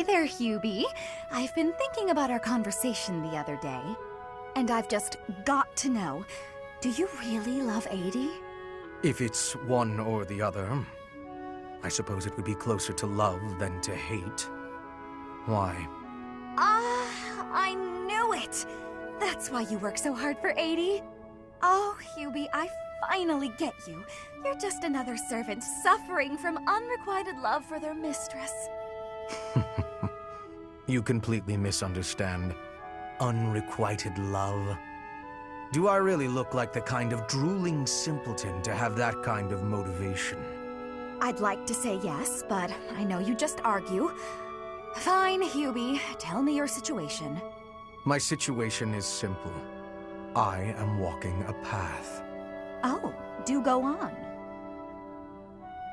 Hey there, Hubie. I've been thinking about our conversation the other day, and I've just got to know, do you really love Adi? If it's one or the other, I suppose it would be closer to love than to hate. Why? I knew it! That's why you work so hard for Adi. Oh, Hubie, I finally get you. You're just another servant suffering from unrequited love for their mistress. You completely misunderstand. Unrequited love. Do I really look like the kind of drooling simpleton to have that kind of motivation? I'd like to say yes, but I know you just argue. Fine, Hubie. Tell me your situation. My situation is simple. I am walking a path. Oh, do go on.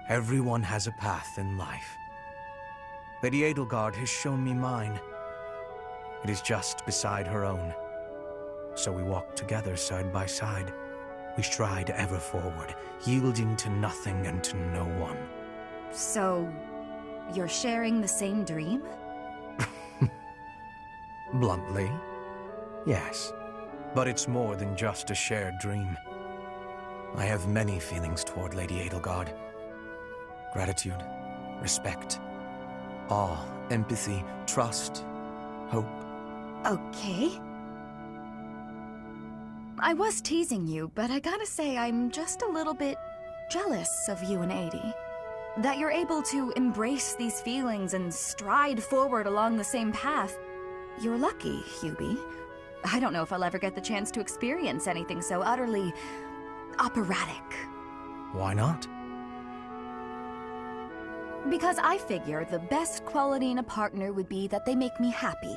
Everyone has a path in life. Lady Edelgard has shown me mine. It is just beside her own. So we walk together side by side. We stride ever forward, yielding to nothing and to no one. So, you're sharing the same dream? Bluntly, yes. But it's more than just a shared dream. I have many feelings toward Lady Edelgard. Gratitude, respect, awe, empathy, trust, hope. Okay. I was teasing you, but I gotta say I'm just a little bit jealous of you and Adi. That you're able to embrace these feelings and stride forward along the same path. You're lucky, Hubie. I don't know if I'll ever get the chance to experience anything so utterly operatic. Why not? Because I figure the best quality in a partner would be that they make me happy.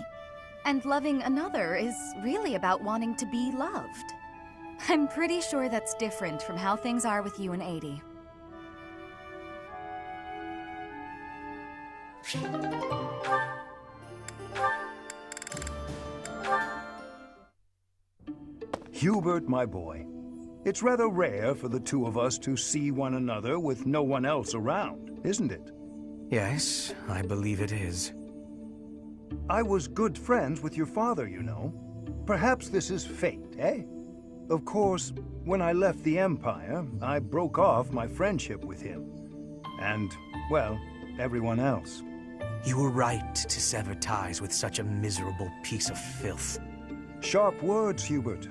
And loving another is really about wanting to be loved. I'm pretty sure that's different from how things are with you and Adi. Hubert, my boy, it's rather rare for the two of us to see one another with no one else around, isn't it? Yes, I believe it is. I was good friends with your father, you know. Perhaps this is fate, eh? Of course, when I left the Empire, I broke off my friendship with him. And, well, everyone else. You were right to sever ties with such a miserable piece of filth. Sharp words, Hubert.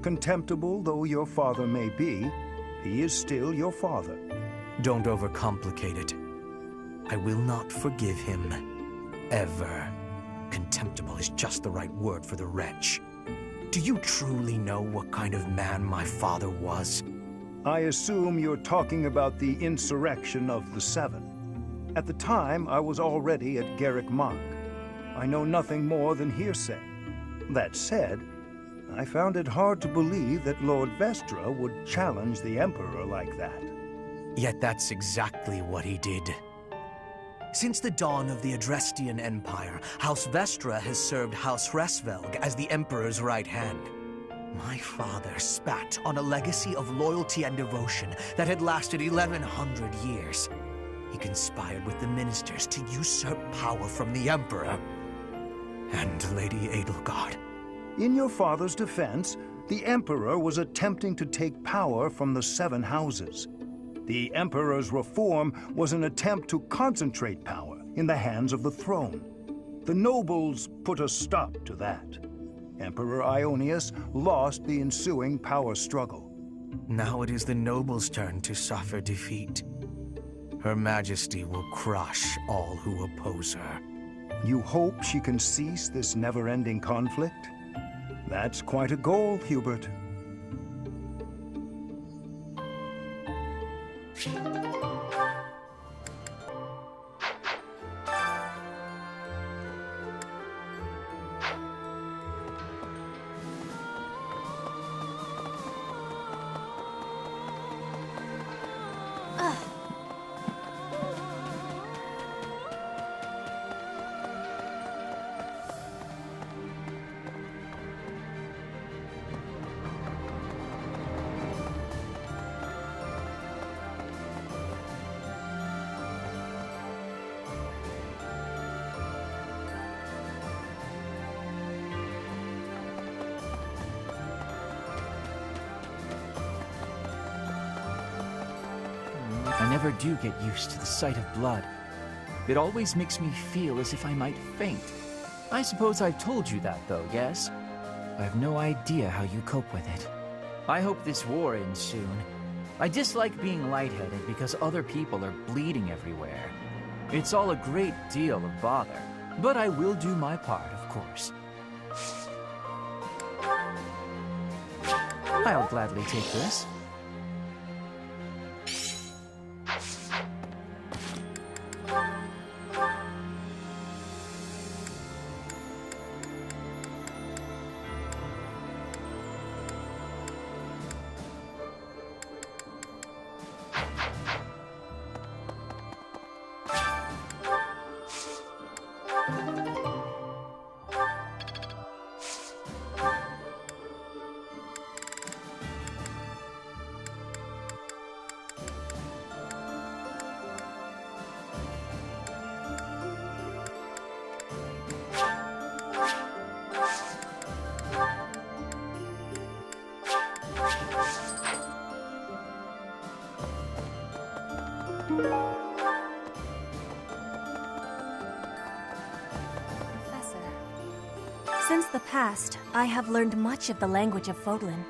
Contemptible though your father may be, he is still your father. Don't overcomplicate it. I will not forgive him. Ever. Contemptible is just the right word for the wretch. Do you truly know what kind of man my father was? I assume you're talking about the insurrection of the Seven. At the time, I was already at Garrick Mach. I know nothing more than hearsay. That said, I found it hard to believe that Lord Vestra would challenge the Emperor like that. Yet that's exactly what he did. Since the dawn of the Adrestian Empire, House Vestra has served House Hresvelg as the Emperor's right hand. My father spat on a legacy of loyalty and devotion that had lasted 1100 years. He conspired with the ministers to usurp power from the Emperor and Lady Edelgard. In your father's defense, the Emperor was attempting to take power from the Seven Houses. The Emperor's reform was an attempt to concentrate power in the hands of the throne. The nobles put a stop to that. Emperor Ionius lost the ensuing power struggle. Now it is the nobles' turn to suffer defeat. Her Majesty will crush all who oppose her. You hope she can cease this never-ending conflict? That's quite a goal, Hubert. I never do get used to the sight of blood. It always makes me feel as if I might faint. I suppose I've told you that, though, yes? I have no idea how you cope with it. I hope this war ends soon. I dislike being lightheaded because other people are bleeding everywhere. It's all a great deal of bother, but I will do my part, of course. I'll gladly take this. Since the past, I have learned much of the language of Fodlan.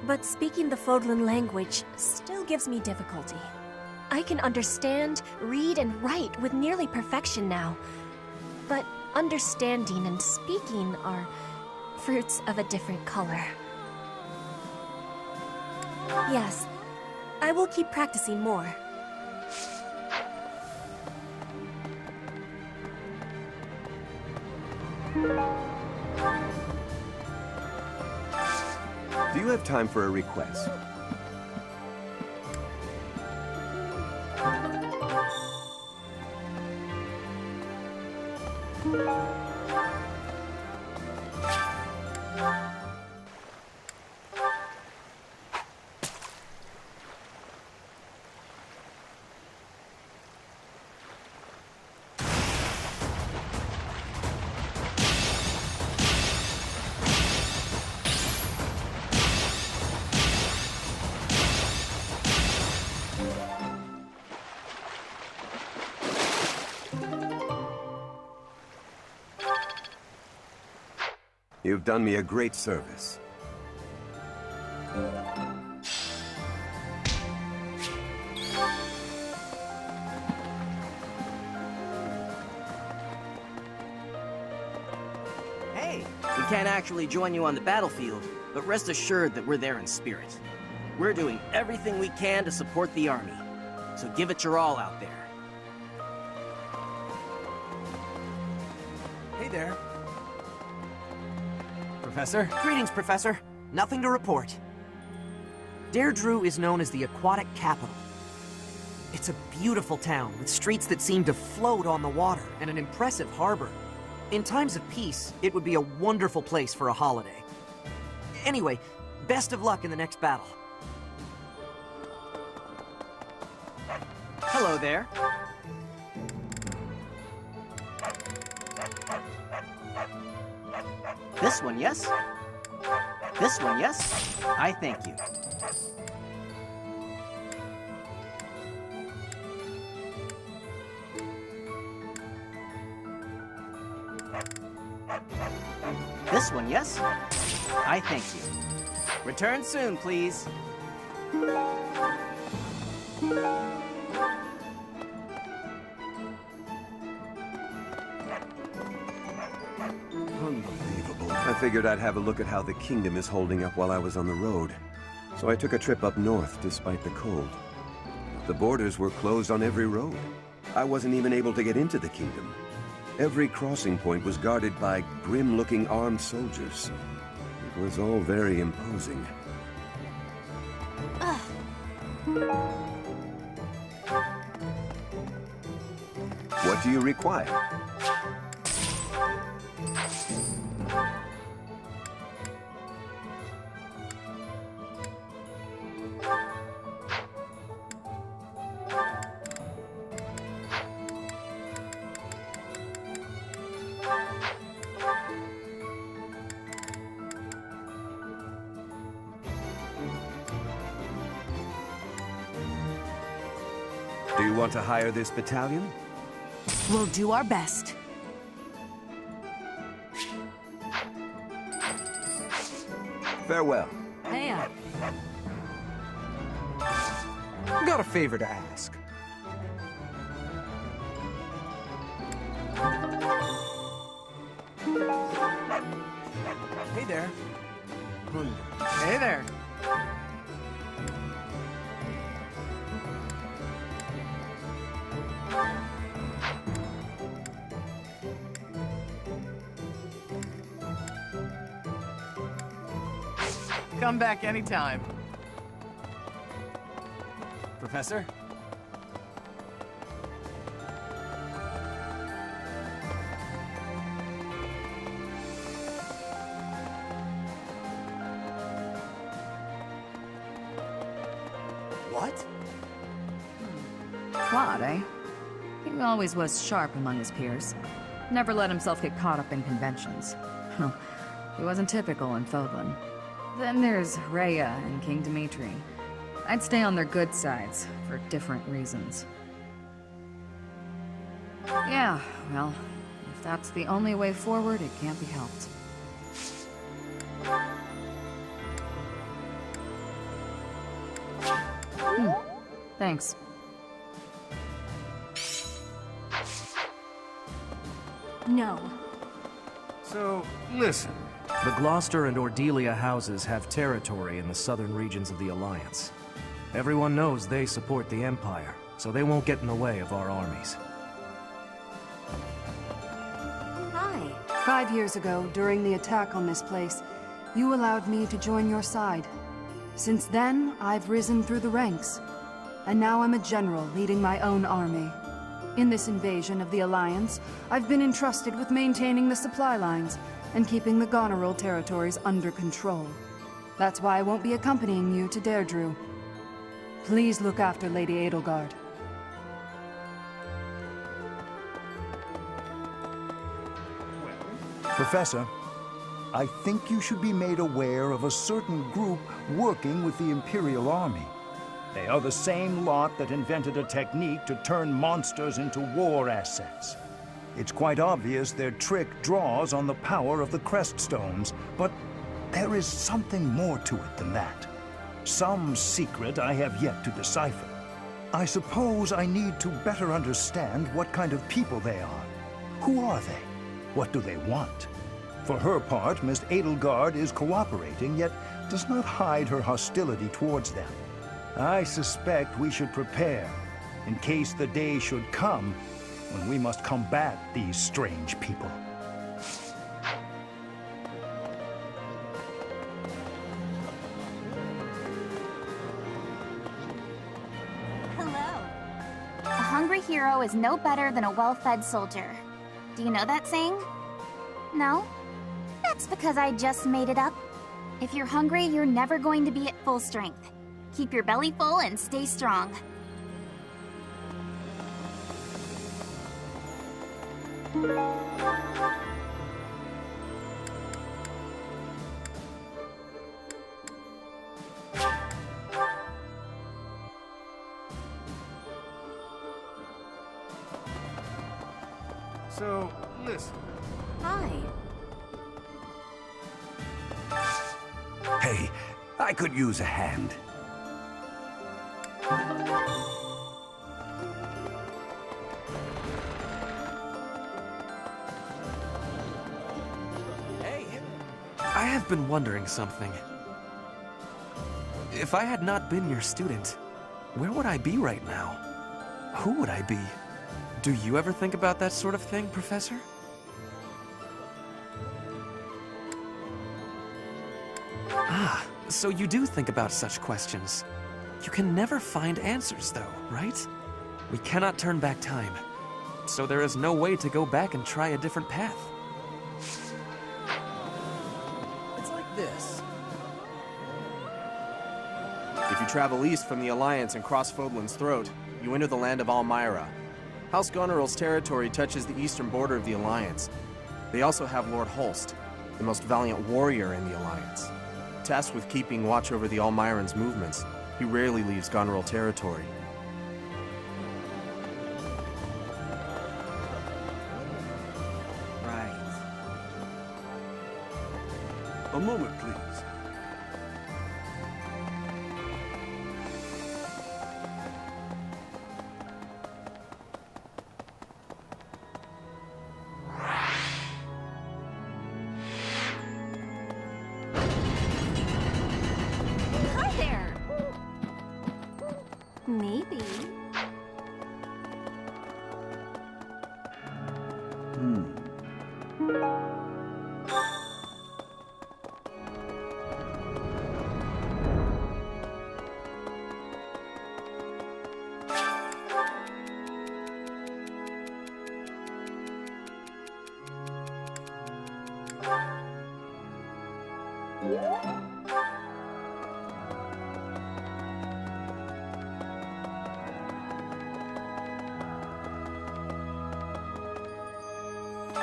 But speaking the Fodlan language still gives me difficulty. I can understand, read, and write with nearly perfection now. But understanding and speaking are fruits of a different color. Yes, I will keep practicing more. Do you have time for a request? You've done me a great service. Hey, we can't actually join you on the battlefield, but rest assured that we're there in spirit. We're doing everything we can to support the army, so give it your all out there. Hey there. Professor? Greetings, Professor. Nothing to report. Deirdre is known as the aquatic capital. It's a beautiful town with streets that seem to float on the water and an impressive harbor. In times of peace, it would be a wonderful place for a holiday. Anyway, best of luck in the next battle. Hello there. This one, yes? This one, yes? I thank you. This one, yes? I thank you. Return soon, please. Unbelievable. I figured I'd have a look at how the kingdom is holding up while I was on the road. So I took a trip up north despite the cold. The borders were closed on every road. I wasn't even able to get into the kingdom. Every crossing point was guarded by grim-looking armed soldiers. It was all very imposing. What do you require? Do you want to hire this battalion? We'll do our best. Farewell. Hey, Got a favor to ask. Hey there. Hey there. Come back anytime. Professor? What? Claude, eh? He always was sharp among his peers. Never let himself get caught up in conventions. He wasn't typical in Fodlan. Then there's Rhea and King Dimitri. I'd stay on their good sides, for different reasons. Yeah, well, if that's the only way forward, it can't be helped. Thanks. No. So, listen. The Gloucester and Ordelia houses have territory in the southern regions of the Alliance. Everyone knows they support the Empire, so they won't get in the way of our armies. Hi. 5 years ago, during the attack on this place, you allowed me to join your side. Since then, I've risen through the ranks. And now I'm a general leading my own army. In this invasion of the Alliance, I've been entrusted with maintaining the supply lines and keeping the Goneril territories under control. That's why I won't be accompanying you to Deirdre. Please look after Lady Edelgard. Professor, I think you should be made aware of a certain group working with the Imperial Army. They are the same lot that invented a technique to turn monsters into war assets. It's quite obvious their trick draws on the power of the Crest stones, but there is something more to it than that. Some secret I have yet to decipher. I suppose I need to better understand what kind of people they are. Who are they? What do they want? For her part, Miss Edelgard is cooperating, yet does not hide her hostility towards them. I suspect we should prepare, in case the day should come when we must combat these strange people. Hello. A hungry hero is no better than a well-fed soldier. Do you know that saying? No? That's because I just made it up. If you're hungry, you're never going to be at full strength. Keep your belly full and stay strong. So, listen. Hi. Hey, I could use a hand. Hey, I have been wondering something. If I had not been your student, where would I be right now? Who would I be? Do you ever think about that sort of thing, Professor? Ah, so you do think about such questions. You can never find answers, though, right? We cannot turn back time. So there is no way to go back and try a different path. It's like this. If you travel east from the Alliance and cross Fodlan's throat, you enter the land of Almyra. House Goneril's territory touches the eastern border of the Alliance. They also have Lord Holst, the most valiant warrior in the Alliance. Tasked with keeping watch over the Almyrans' movements, he rarely leaves Goneril territory. A moment, please. Hi there! Maybe.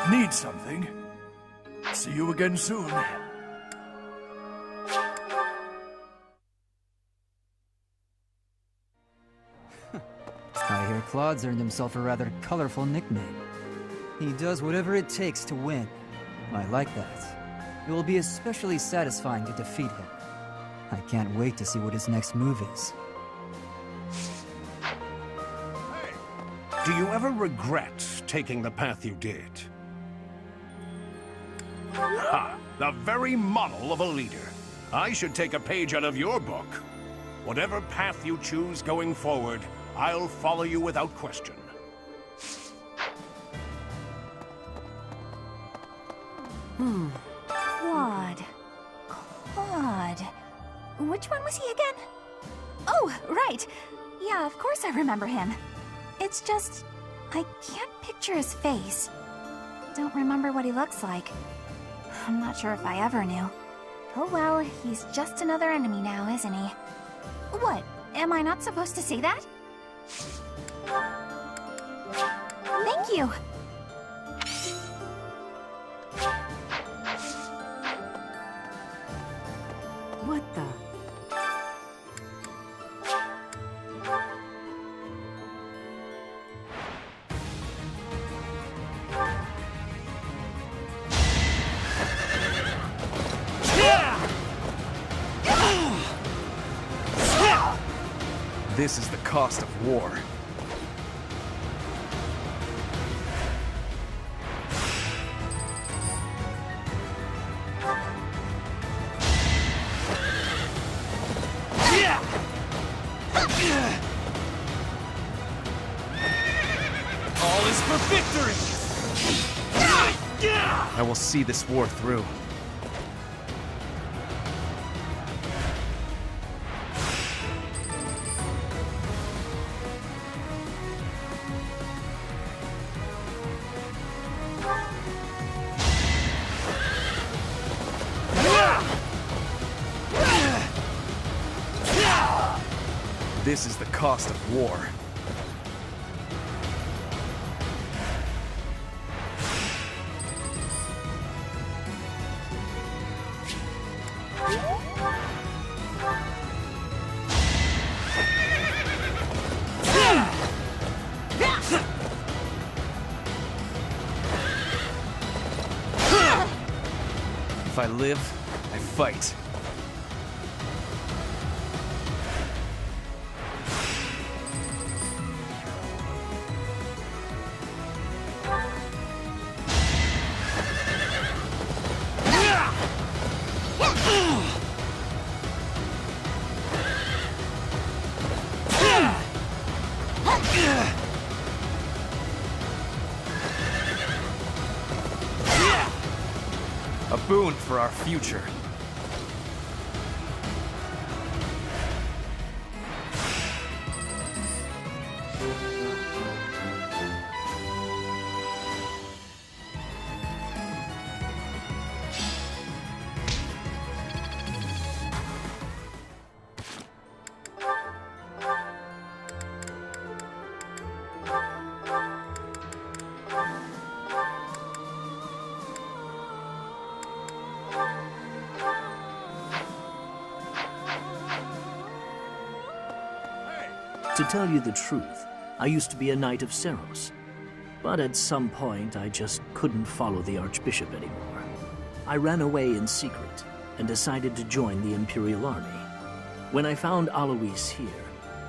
Need something? See you again soon. I hear Claude's earned himself a rather colorful nickname. He does whatever it takes to win. I like that. It will be especially satisfying to defeat him. I can't wait to see what his next move is. Do you ever regret taking the path you did? Ha! The very model of a leader. I should take a page out of your book. Whatever path you choose going forward, I'll follow you without question. Claude. Claude. Which one was he again? Oh, right. Yeah, of course I remember him. It's just, I can't picture his face. Don't remember what he looks like. I'm not sure if I ever knew. Oh well, he's just another enemy now, isn't he? What? Am I not supposed to say that? Thank you! What the? This is the cost of war. All is for victory! I will see this war through. This is the cost of war. If I live, I fight. A boon for our future. To tell you the truth, I used to be a knight of Seros. But at some point, I just couldn't follow the Archbishop anymore. I ran away in secret, and decided to join the Imperial Army. When I found Alois here,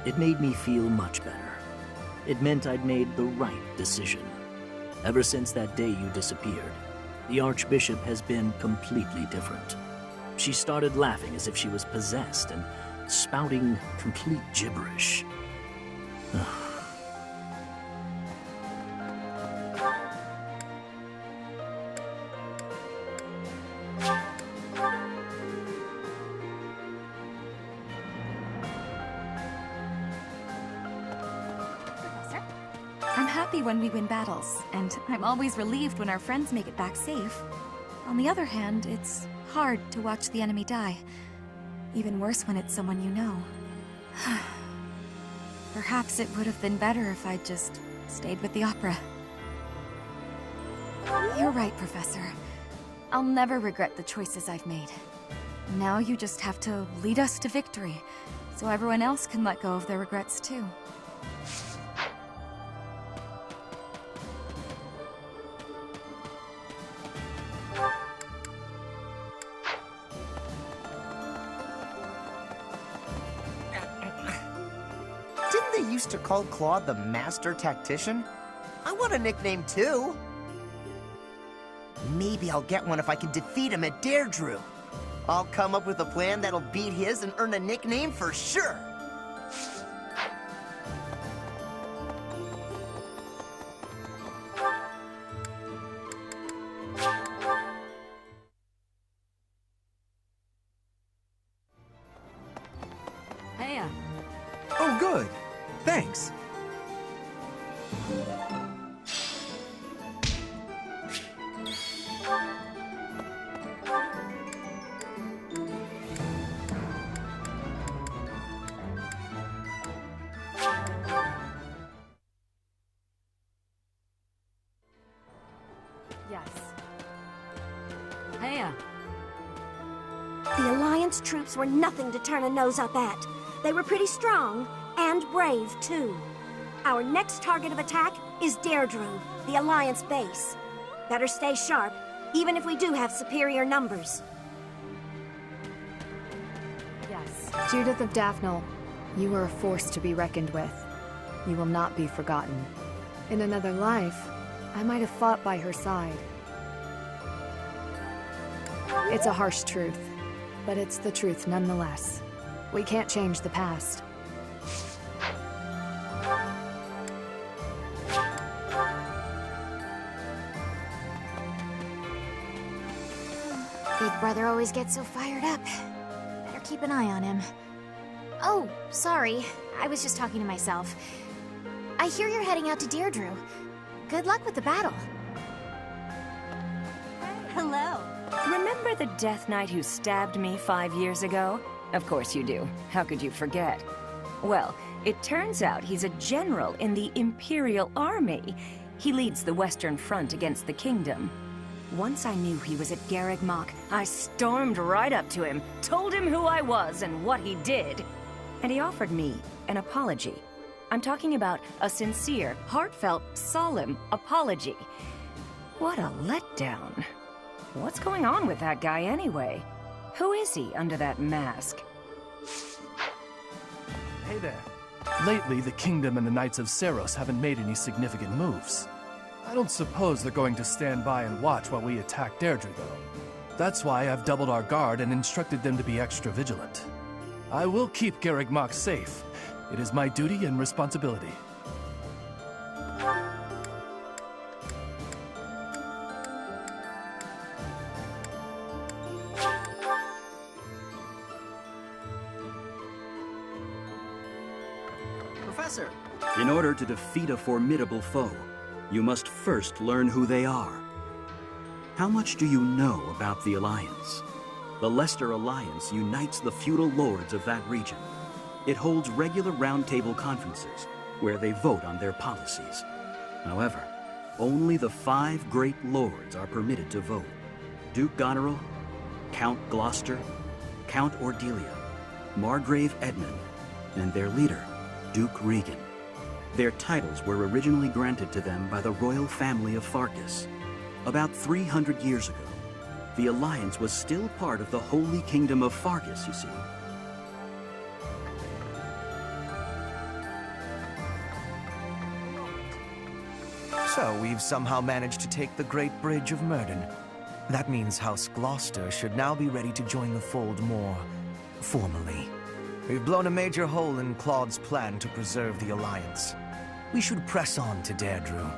it made me feel much better. It meant I'd made the right decision. Ever since that day you disappeared, the Archbishop has been completely different. She started laughing as if she was possessed and spouting complete gibberish. I'm happy when we win battles, and I'm always relieved when our friends make it back safe. On the other hand, it's hard to watch the enemy die. Even worse when it's someone you know. Perhaps it would have been better if I'd just stayed with the opera. You're right, Professor. I'll never regret the choices I've made. Now you just have to lead us to victory, so everyone else can let go of their regrets too. Didn't they used to call Claude the Master Tactician? I want a nickname too. Maybe I'll get one if I can defeat him at Deirdre. I'll come up with a plan that'll beat his and earn a nickname for sure. Hey, Oh, good. Thanks. Yes. hey, The Alliance troops were nothing to turn a nose up at. They were pretty strong, and brave, too. Our next target of attack is Deirdre, the Alliance base. Better stay sharp, even if we do have superior numbers. Yes. Judith of Daphnel, you are a force to be reckoned with. You will not be forgotten. In another life, I might have fought by her side. It's a harsh truth, but it's the truth nonetheless. We can't change the past. Big brother always gets so fired up. Better keep an eye on him. Oh, sorry. I was just talking to myself. I hear you're heading out to Deirdre. Good luck with the battle. Hello. Remember the Death Knight who stabbed me 5 years ago? Of course you do. How could you forget? Well, it turns out he's a general in the Imperial Army. He leads the Western Front against the Kingdom. Once I knew he was at Garreg Mach, I stormed right up to him, told him who I was and what he did. And he offered me an apology. I'm talking about a sincere, heartfelt, solemn apology. What a letdown. What's going on with that guy anyway? Who is he under that mask? Hey there. Lately, the Kingdom and the Knights of Seiros haven't made any significant moves. I don't suppose they're going to stand by and watch while we attack Deirdre, though. That's why I've doubled our guard and instructed them to be extra vigilant. I will keep Garreg Mach safe. It is my duty and responsibility. Professor! In order to defeat a formidable foe, you must first learn who they are. How much do you know about the Alliance? The Leicester Alliance unites the feudal lords of that region. It holds regular roundtable conferences where they vote on their policies. However, only the 5 great lords are permitted to vote. Duke Goneril, Count Gloucester, Count Ordelia, Margrave Edmund, and their leader, Duke Regan. Their titles were originally granted to them by the royal family of Farkas, about 300 years ago. The Alliance was still part of the Holy Kingdom of Fargus, you see. So we've somehow managed to take the Great Bridge of Myrden. That means House Gloucester should now be ready to join the fold more formally. We've blown a major hole in Claude's plan to preserve the Alliance. We should press on to Deirdre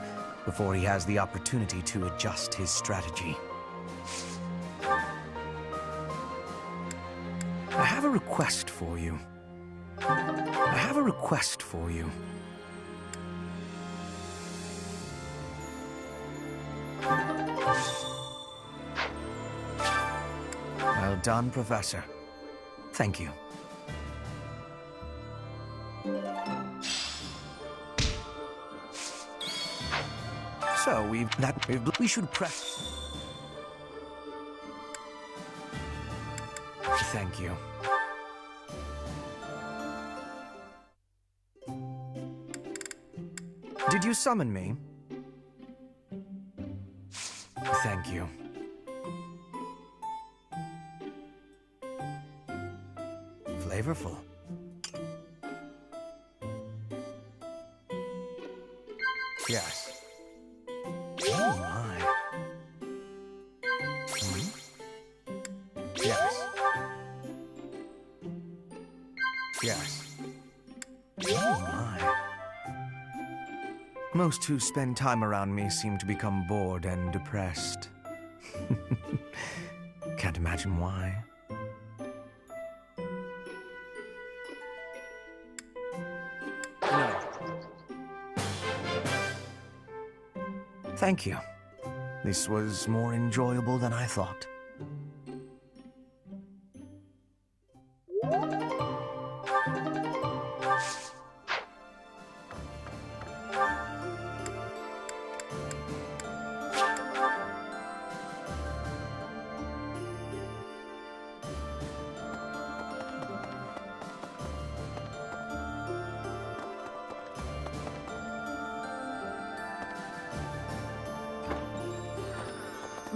before he has the opportunity to adjust his strategy. I have a request for you. I have a request for you. Well done, Professor. Thank you. So we should press. Thank you. Did you summon me? Thank you. Flavorful. Yes. Oh my. Hmm? Yes. Yes. Oh my. Most who spend time around me seem to become bored and depressed. Can't imagine why. No. Thank you. This was more enjoyable than I thought.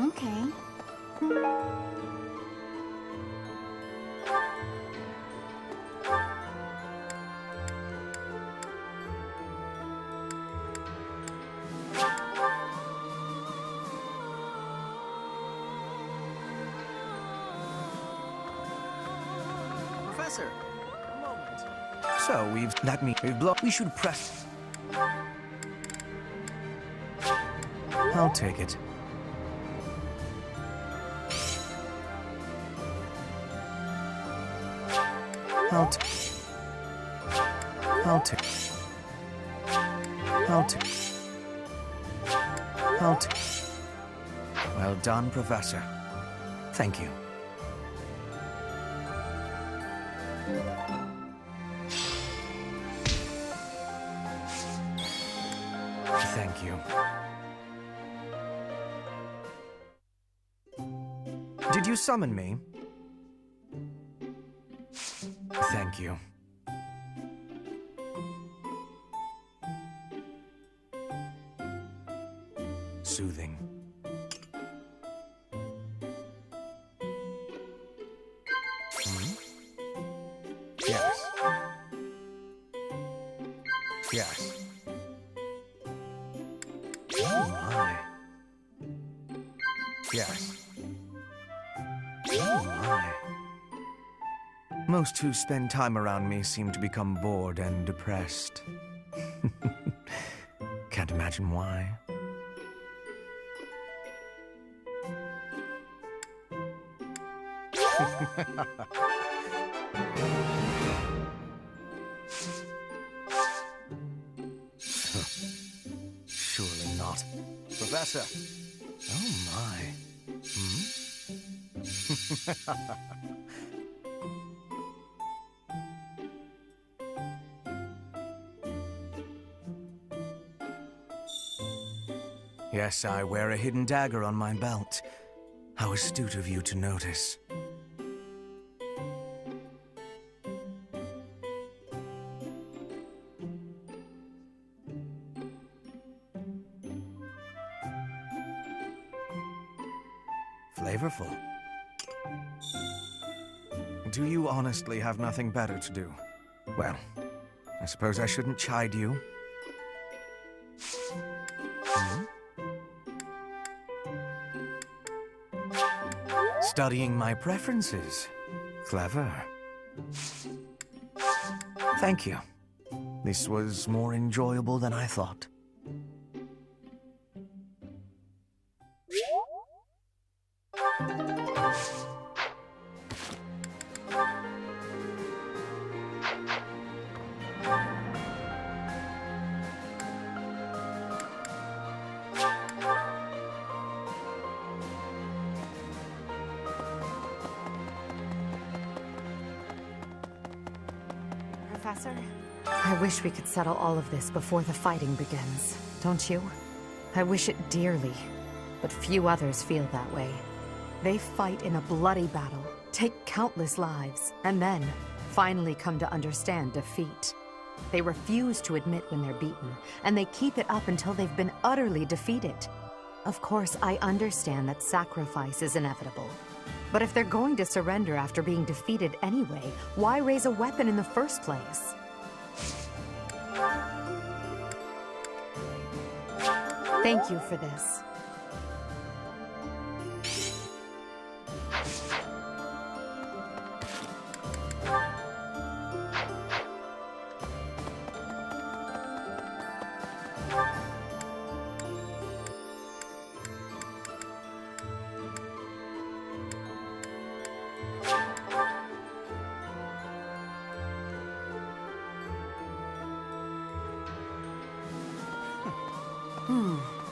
Okay. Professor, a moment. So we should press. I'll take it. I'll take. Well done, Professor. Thank you. Thank you. Did you summon me? Thank you. Soothing. Hmm? Yes. Yes. Oh my. Yes. Oh my. Most who spend time around me seem to become bored and depressed. Can't imagine why. Surely not. Professor! Oh my. Hmm? Yes, I wear a hidden dagger on my belt. How astute of you to notice. flavorful. Do you honestly have nothing better to do? Well, I suppose I shouldn't chide you. Studying my preferences. Clever. Thank you. This was more enjoyable than I thought. Professor? I wish we could settle all of this before the fighting begins, don't you? I wish it dearly, but few others feel that way. They fight in a bloody battle, take countless lives, and then finally come to understand defeat. They refuse to admit when they're beaten, and they keep it up until they've been utterly defeated. Of course, I understand that sacrifice is inevitable. But if they're going to surrender after being defeated anyway, why raise a weapon in the first place? Thank you for this.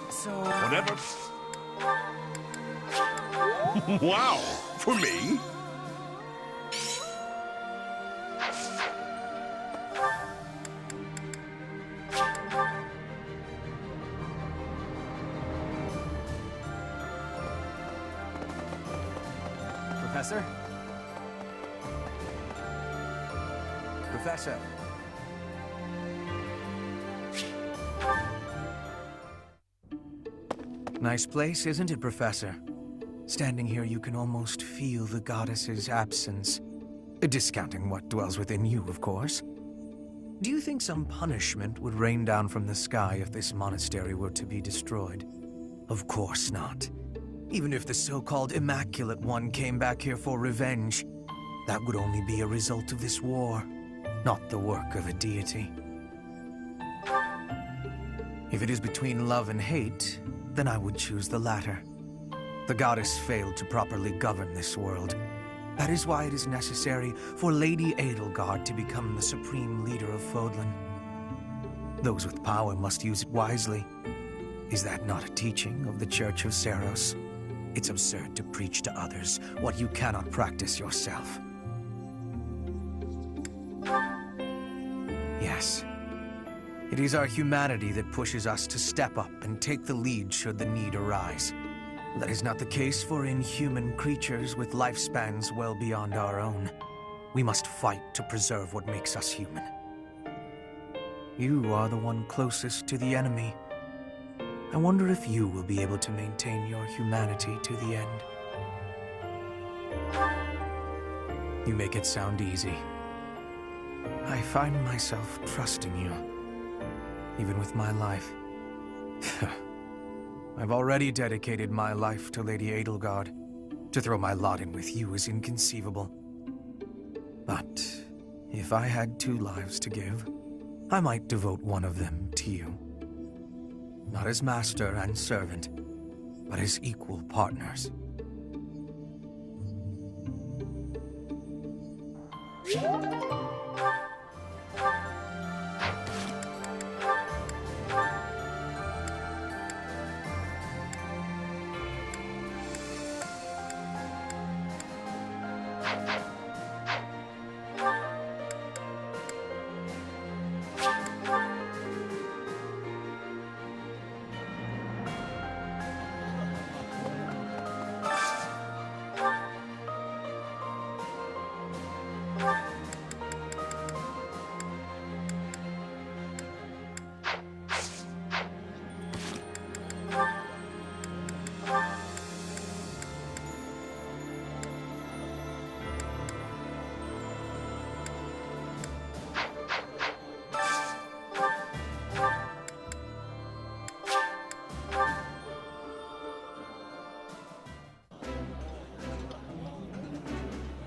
So... Whatever... Wow! For me? Professor? Professor? Nice place, isn't it, Professor? Standing here, you can almost feel the goddess's absence. Discounting what dwells within you, of course. Do you think some punishment would rain down from the sky if this monastery were to be destroyed? Of course not. Even if the so-called Immaculate One came back here for revenge, that would only be a result of this war, not the work of a deity. If it is between love and hate, then I would choose the latter. The goddess failed to properly govern this world. That is why it is necessary for Lady Edelgard to become the supreme leader of Fodlan. Those with power must use it wisely. Is that not a teaching of the Church of Seros? It's absurd to preach to others what you cannot practice yourself. Yes. It is our humanity that pushes us to step up and take the lead should the need arise. That is not the case for inhuman creatures with lifespans well beyond our own. We must fight to preserve what makes us human. You are the one closest to the enemy. I wonder if you will be able to maintain your humanity to the end. You make it sound easy. I find myself trusting you, even with my life. I've already dedicated my life to Lady Edelgard. To throw my lot in with you is inconceivable. But if I had 2 lives to give, I might devote one of them to you. Not as master and servant, but as equal partners.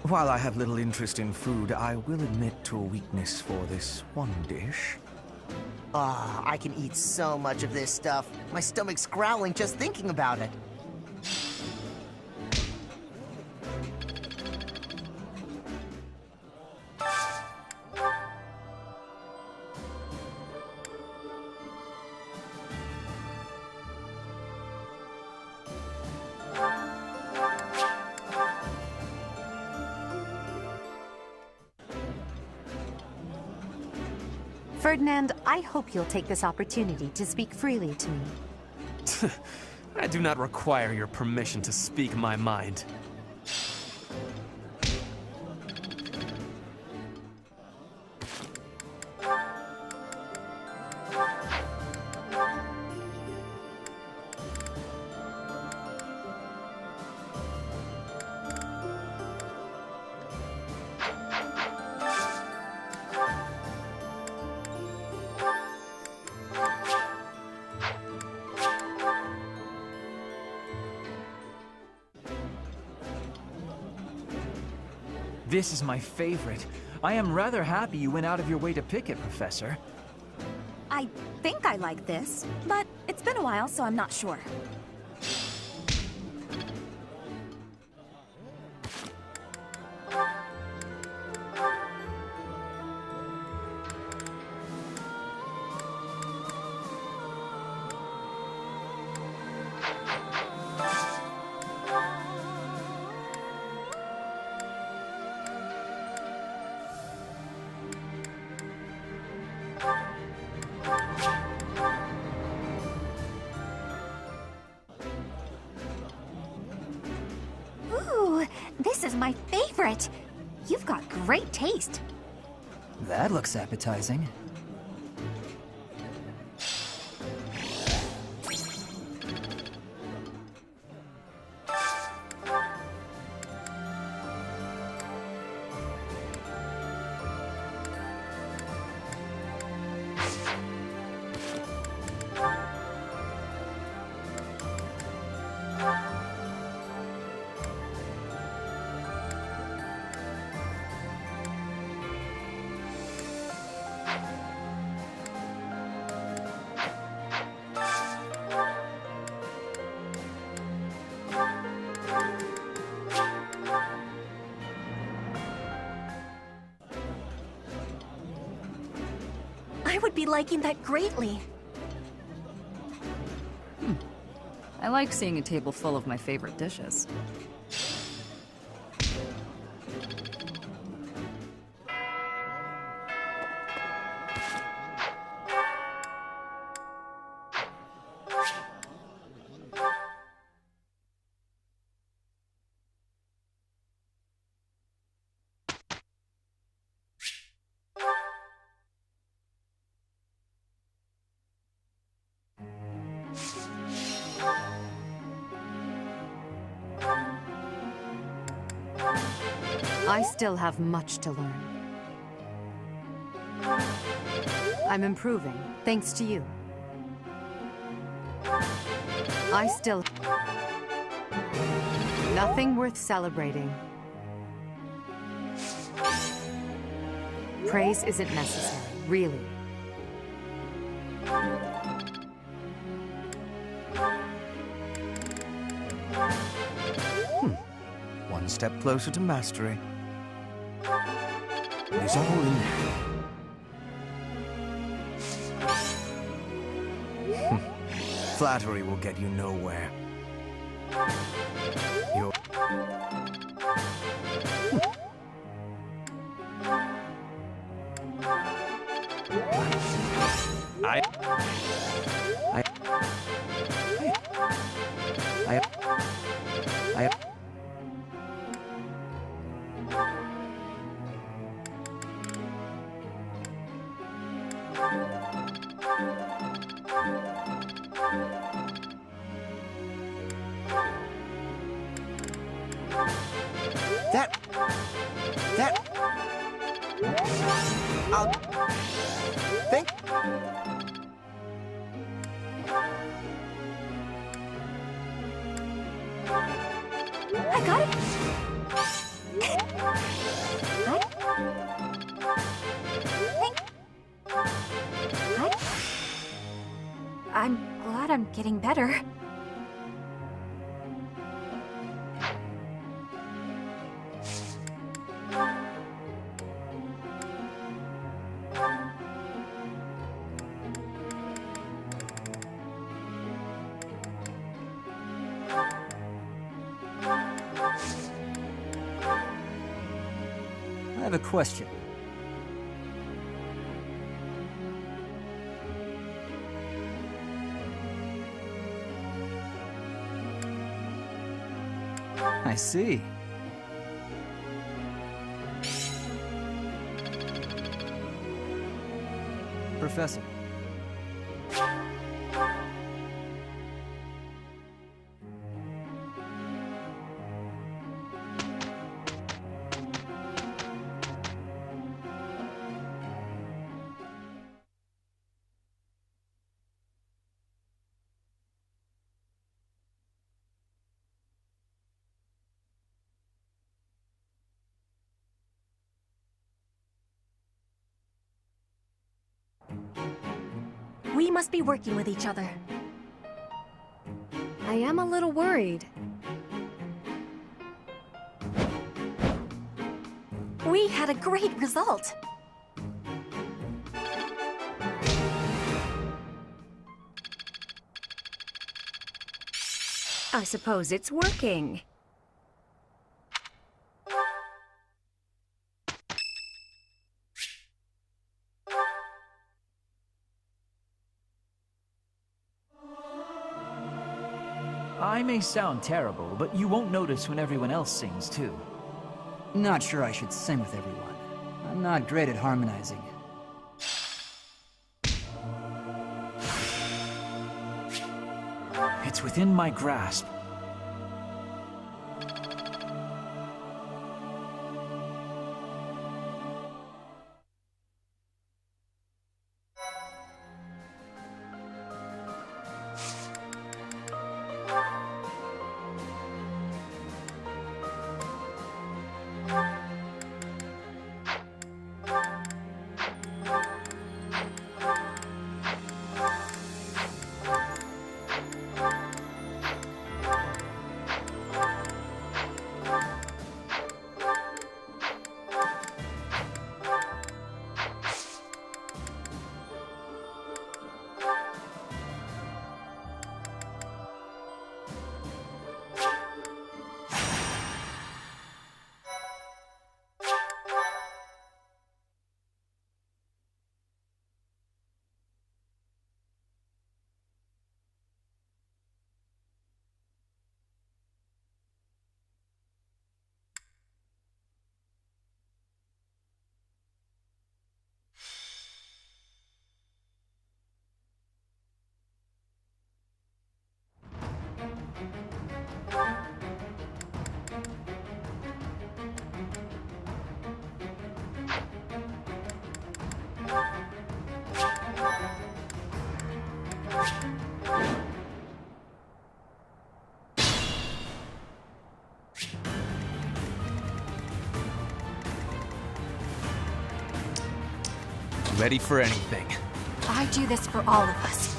While I have little interest in food, I will admit to a weakness for this one dish. Ah, I can eat so much of this stuff. My stomach's growling just thinking about it. Ferdinand, I hope you'll take this opportunity to speak freely to me. I do not require your permission to speak my mind. This is my favorite. I am rather happy you went out of your way to pick it, Professor. I think I like this, but it's been a while, so I'm not sure. Ooh, this is my favorite. You've got great taste. That looks appetizing. I would be liking that greatly. I like seeing a table full of my favorite dishes. I still have much to learn. I'm improving, thanks to you. I still... Nothing worth celebrating. Praise isn't necessary, really. One step closer to mastery. It's all in there. Flattery will get you nowhere. You're... I got it. glad I'm getting better. I have a question. I see. Professor. We must be working with each other. I am a little worried. We had a great result. I suppose it's working. I may sound terrible, but you won't notice when everyone else sings, too. Not sure I should sing with everyone. I'm not great at harmonizing. It's within my grasp. Ready for anything. I do this for all of us.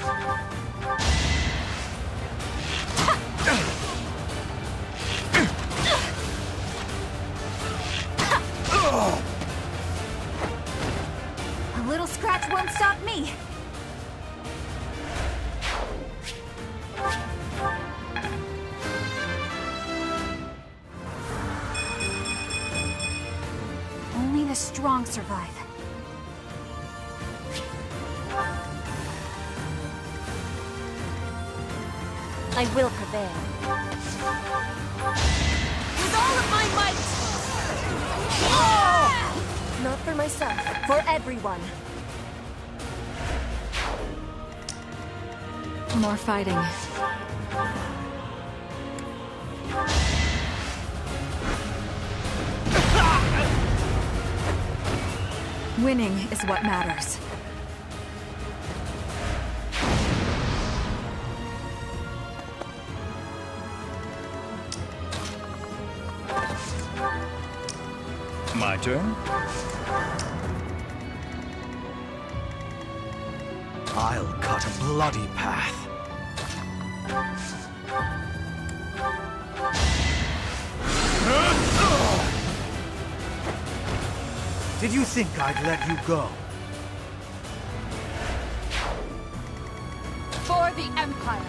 A little scratch won't stop me. Only the strong survive. I will prevail. With all of my might! Oh! Not for myself, for everyone. More fighting. Winning is what matters. My turn? I'll cut a bloody path. Did you think I'd let you go? For the Empire.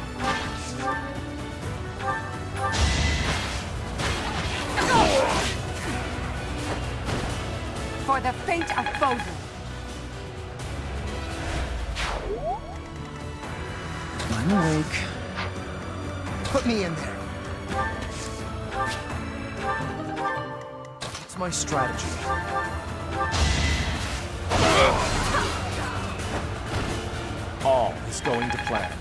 For the fate of Fodlan. I'm awake. Put me in there. It's my strategy. All is going to plan.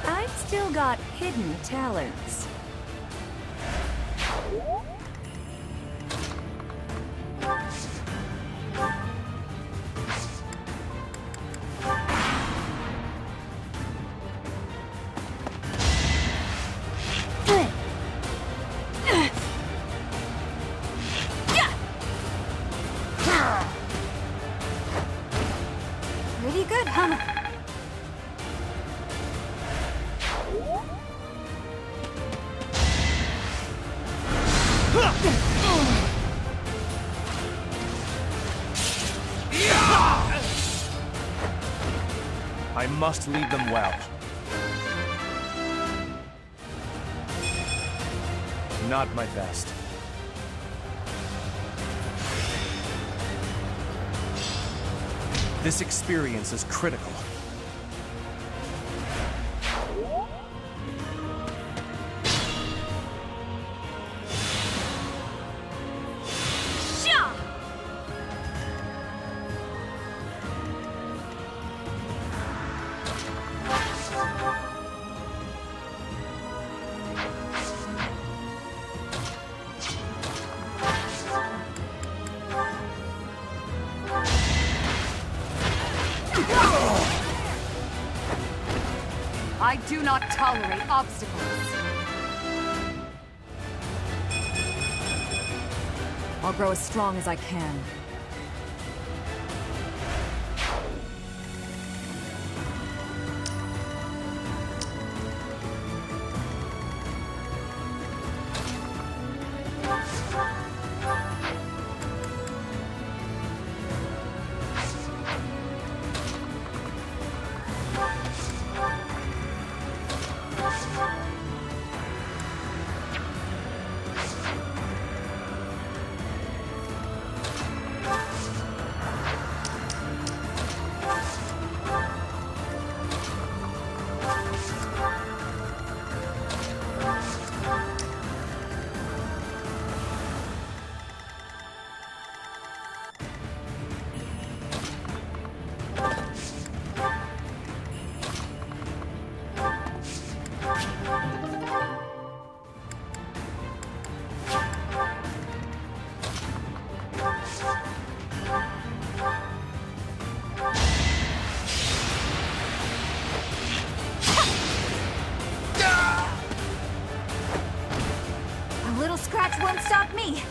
I've still got hidden talents. Pretty good, huh? I must lead them well. Not my best. This experience is critical. I do not tolerate obstacles. I'll grow as strong as I can. A little scratch won't stop me.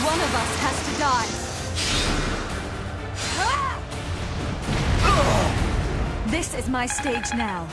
One of us has to die. This is my stage now.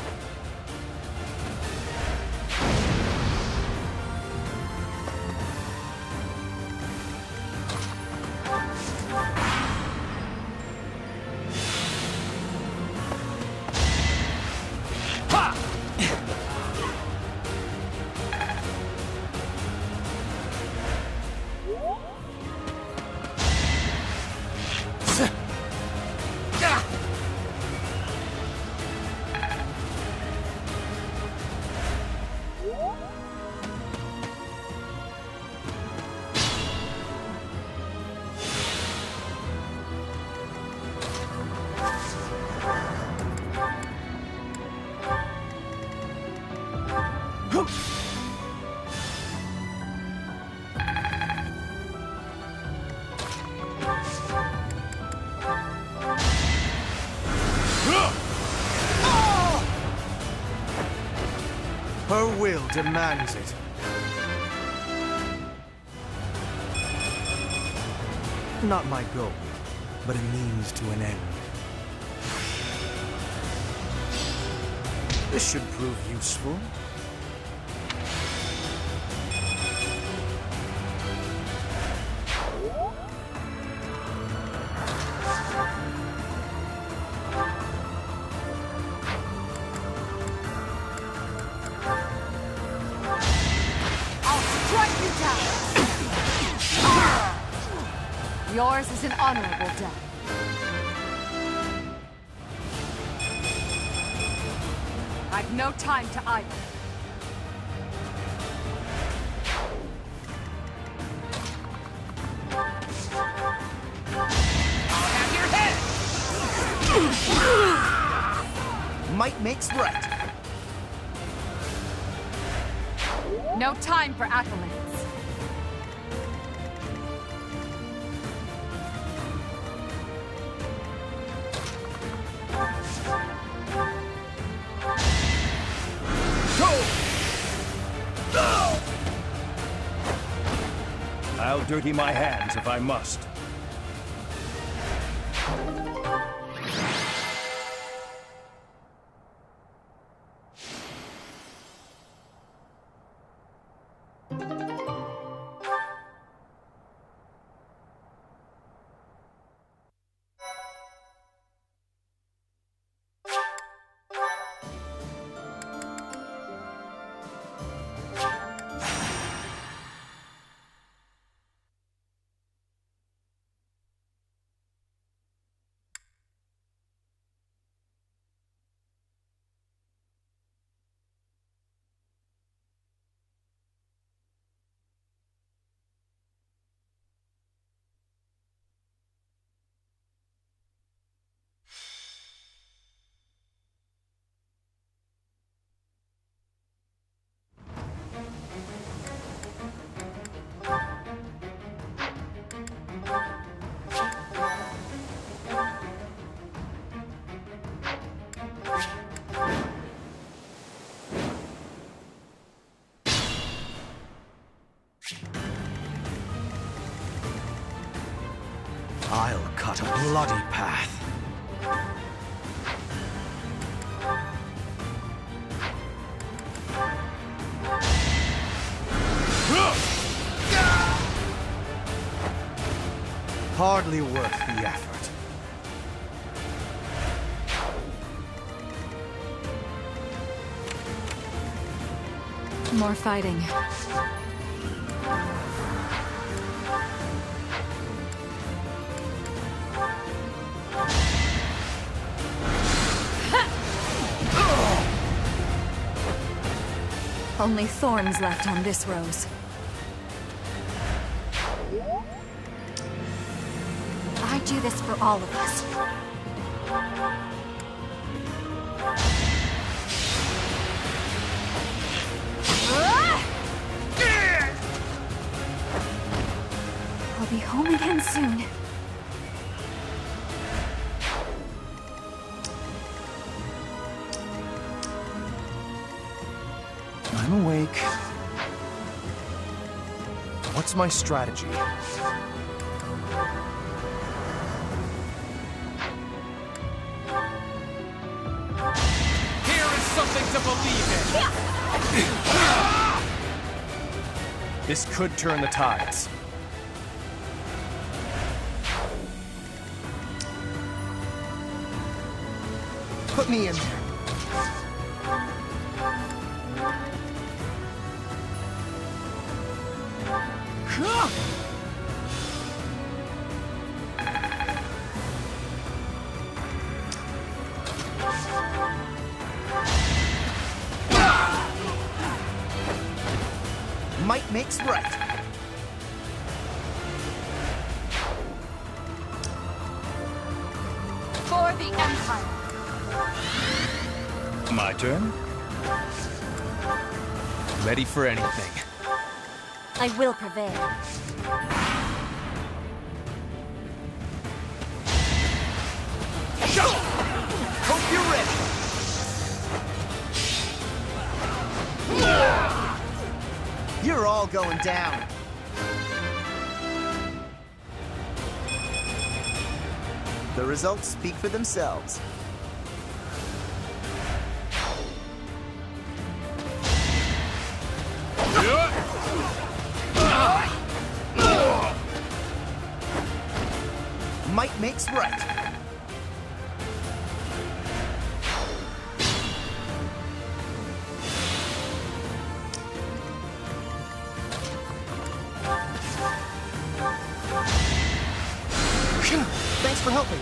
Her will demands it. Not my goal, but a means to an end. This should prove useful. Yours is an honorable death. I've no time to idle. I'll have your head! Might makes right. No time for accolades. I'll dirty my hands if I must. I'll cut a bloody path. Hardly worth the effort. More fighting. Only thorns left on this rose. I do this for all of us. I'll be home again soon. I'm awake. What's my strategy? Here is something to believe in! This could turn the tides. Put me in there. Might makes right. For the Empire. My turn? Ready for anything. I will prevail. Hope you're ready. You're all going down. The results speak for themselves. Might makes right. Thanks for helping.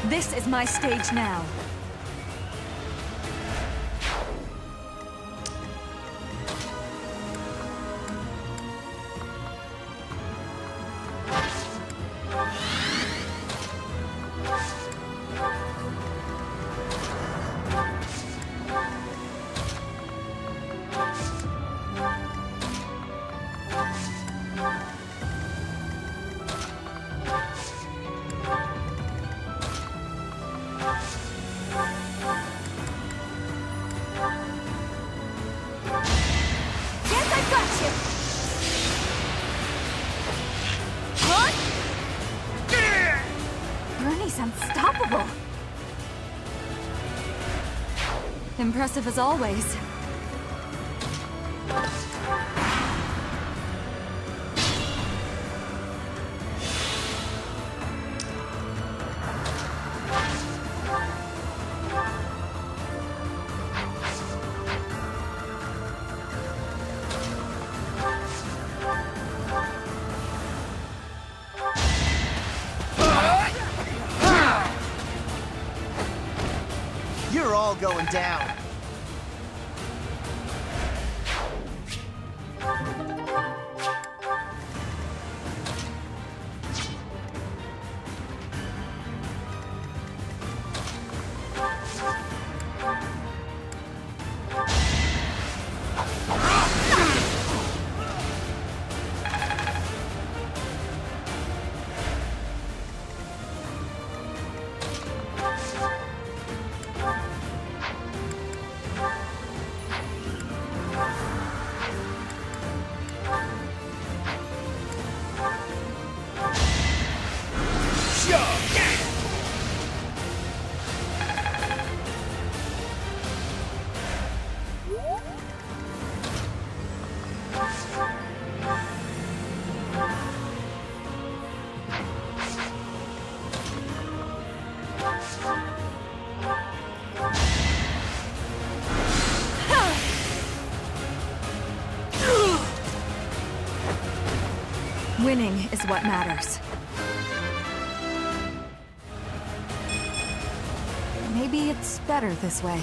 This is my stage now. Unstoppable! Impressive as always. You're all going down. Winning is what matters. Maybe it's better this way.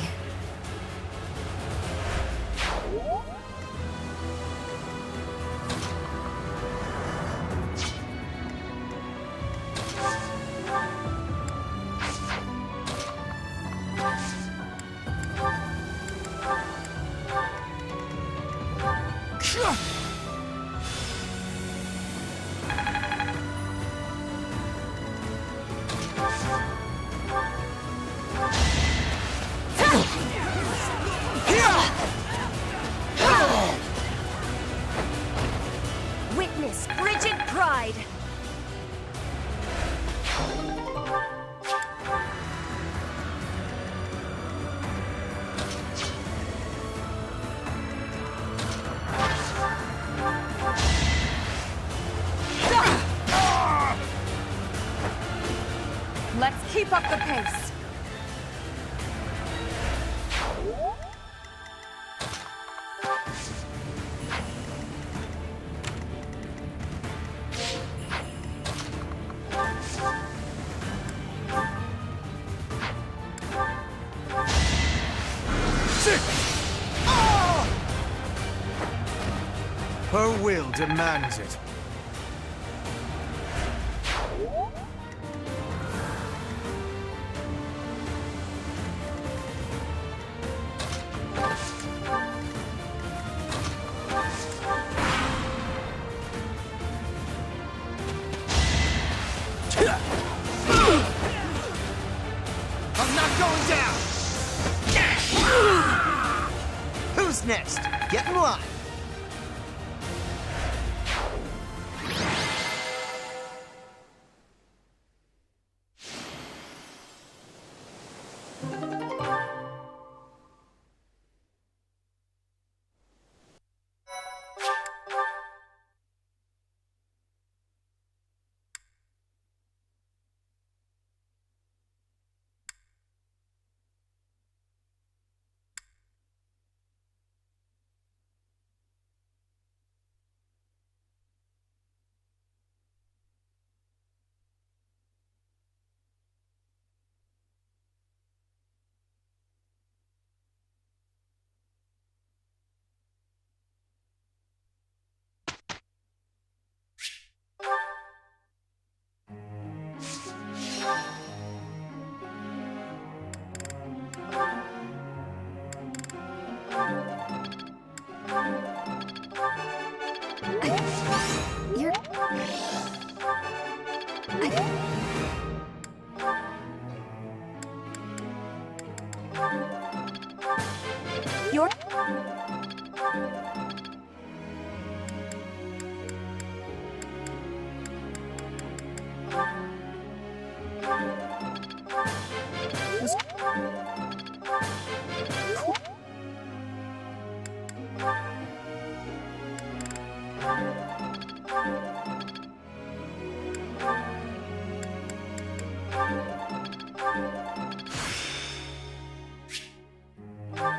Witness frigid pride. Let's keep up the pace. Her will demands it. I'm not going down! Who's next? Get in line!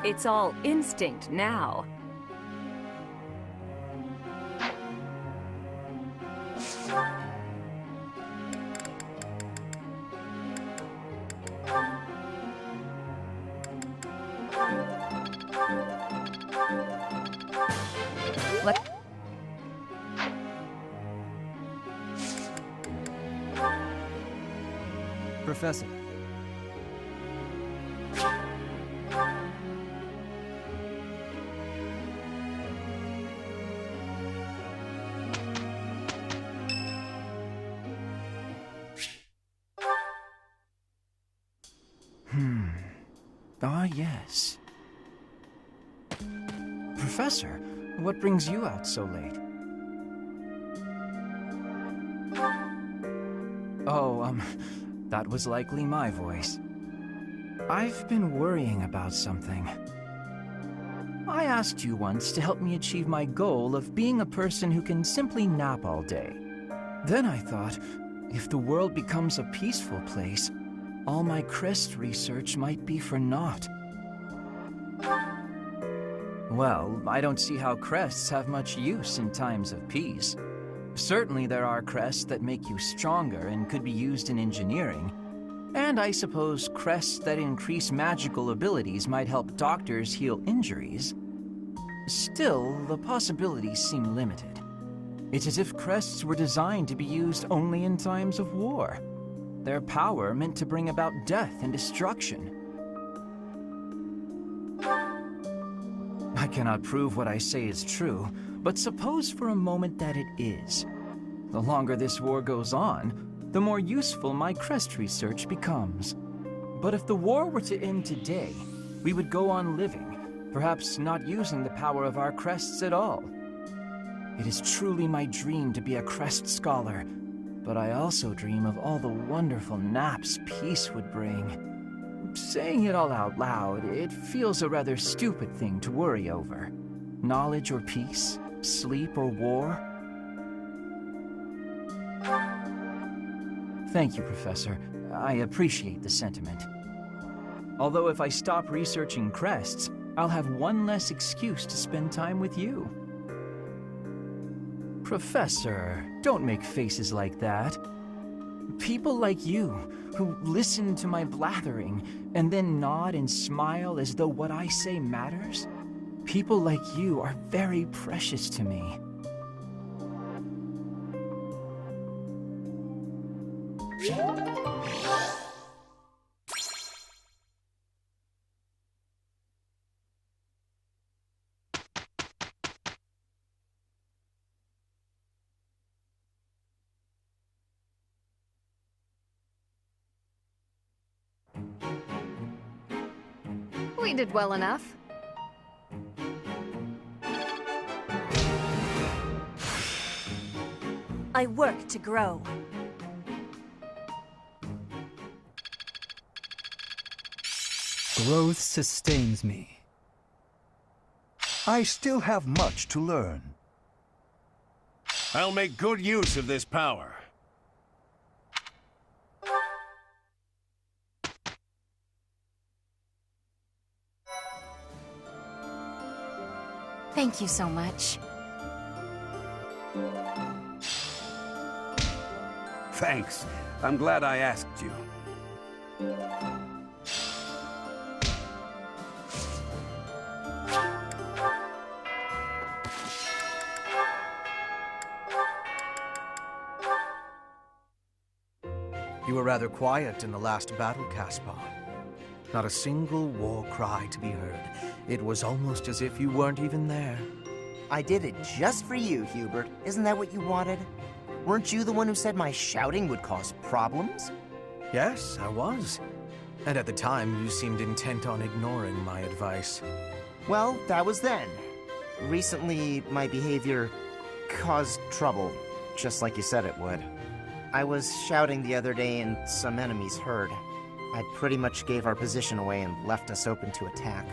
It's all instinct now. Professor. Ah, yes. Professor, what brings you out so late? Oh, that was likely my voice. I've been worrying about something. I asked you once to help me achieve my goal of being a person who can simply nap all day. Then I thought, if the world becomes a peaceful place, all my Crest research might be for naught. Well, I don't see how Crests have much use in times of peace. Certainly there are Crests that make you stronger and could be used in engineering. And I suppose Crests that increase magical abilities might help doctors heal injuries. Still, the possibilities seem limited. It's as if Crests were designed to be used only in times of war. Their power meant to bring about death and destruction. I cannot prove what I say is true, but suppose for a moment that it is. The longer this war goes on, the more useful my Crest research becomes. But if the war were to end today, we would go on living, perhaps not using the power of our Crests at all. It is truly my dream to be a Crest scholar, but I also dream of all the wonderful naps peace would bring. Saying it all out loud, it feels a rather stupid thing to worry over. Knowledge or peace? Sleep or war? Thank you, Professor. I appreciate the sentiment. Although if I stop researching Crests, I'll have one less excuse to spend time with you. Professor, don't make faces like that. People like you, who listen to my blathering and then nod and smile as though what I say matters, people like you are very precious to me. He did well enough. I work to grow. Growth sustains me. I still have much to learn. I'll make good use of this power. Thank you so much. Thanks. I'm glad I asked you. You were rather quiet in the last battle, Caspar. Not a single war cry to be heard. It was almost as if you weren't even there. I did it just for you, Hubert. Isn't that what you wanted? Weren't you the one who said my shouting would cause problems? Yes, I was. And at the time, you seemed intent on ignoring my advice. Well, that was then. Recently, my behavior caused trouble, just like you said it would. I was shouting the other day and some enemies heard. I pretty much gave our position away and left us open to attack.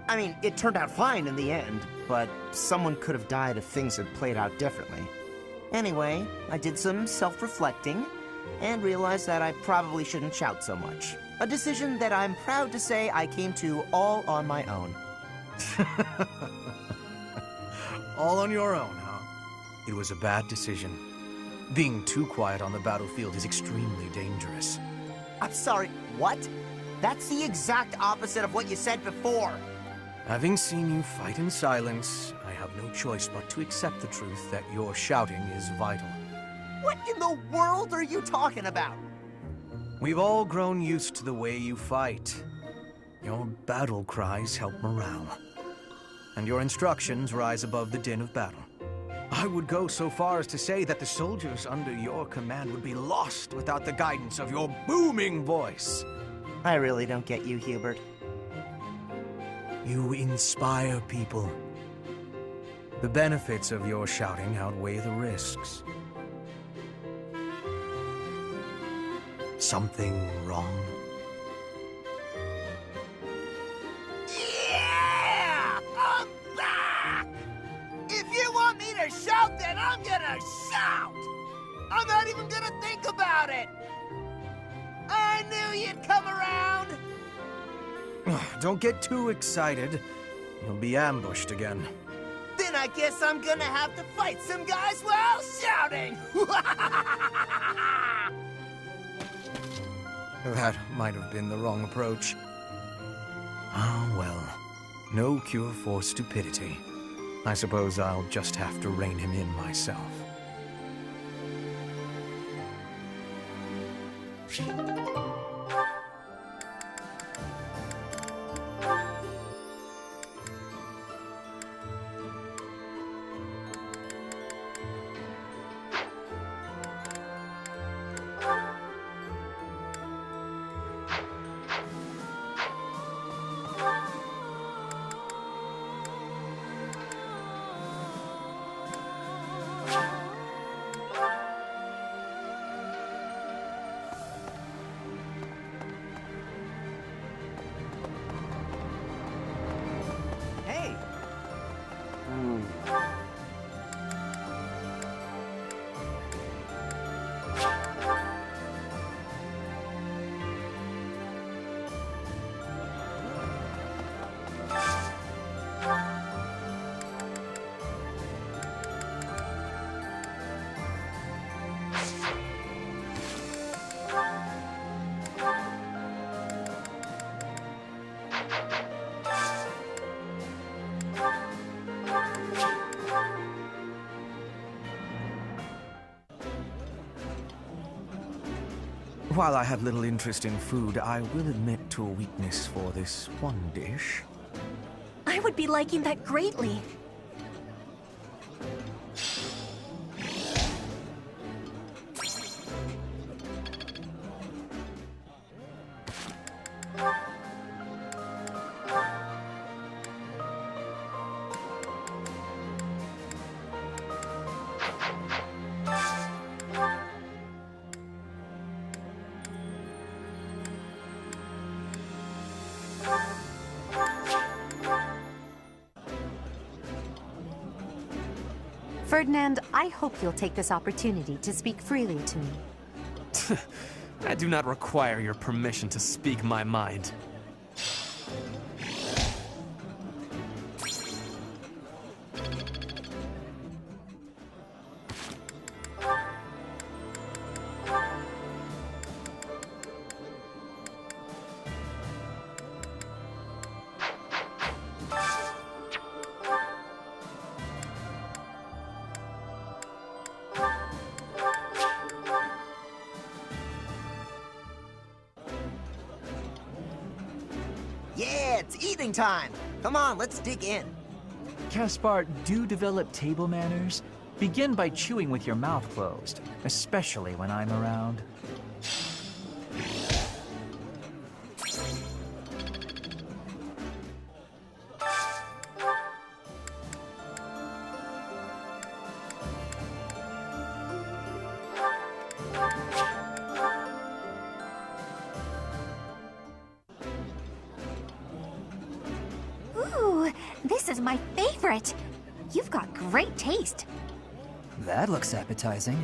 I mean, it turned out fine in the end, but someone could have died if things had played out differently. Anyway, I did some self-reflecting and realized that I probably shouldn't shout so much. A decision that I'm proud to say I came to all on my own. All on your own, huh? It was a bad decision. Being too quiet on the battlefield is extremely dangerous. I'm sorry, what? That's the exact opposite of what you said before. Having seen you fight in silence, I have no choice but to accept the truth that your shouting is vital. What in the world are you talking about? We've all grown used to the way you fight. Your battle cries help morale. And your instructions rise above the din of battle. I would go so far as to say that the soldiers under your command would be lost without the guidance of your booming voice. I really don't get you, Hubert. You inspire people. The benefits of your shouting outweigh the risks. Something wrong? Yeah! I'm back! If you want me to shout, then I'm gonna shout! I'm not even gonna think about it! I knew you'd come around! Don't get too excited. You'll be ambushed again. Then I guess I'm gonna have to fight some guys while shouting! That might have been the wrong approach. Ah, well. No cure for stupidity. I suppose I'll just have to rein him in myself. Hey! While I have little interest in food, I will admit to a weakness for this one dish. I would be liking that greatly. Ferdinand, I hope you'll take this opportunity to speak freely to me. I do not require your permission to speak my mind. Yeah, it's evening time! Come on, let's dig in. Caspar, do develop table manners. Begin by chewing with your mouth closed, especially when I'm around. Ooh, this is my favorite. You've got great taste. That looks appetizing.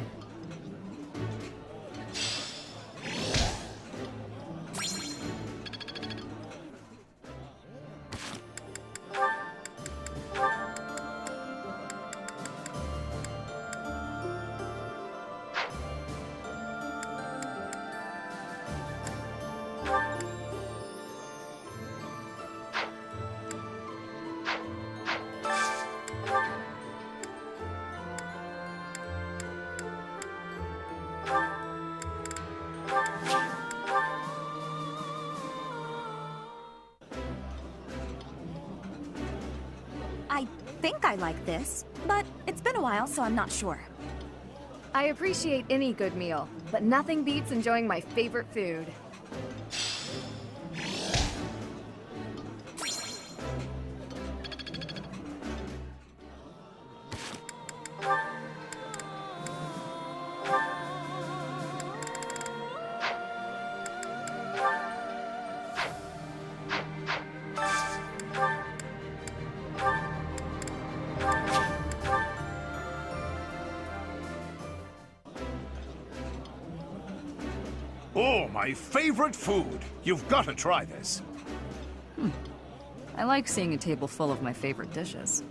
I think I like this, but it's been a while, so I'm not sure. I appreciate any good meal, but nothing beats enjoying my favorite food. Oh, my favorite food! You've got to try this. I like seeing a table full of my favorite dishes.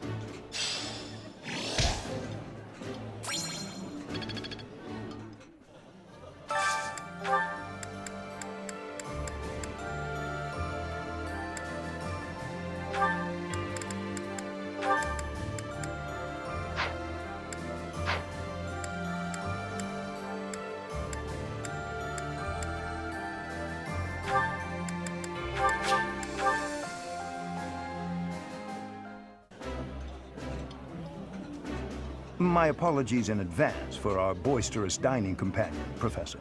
My apologies in advance for our boisterous dining companion, Professor.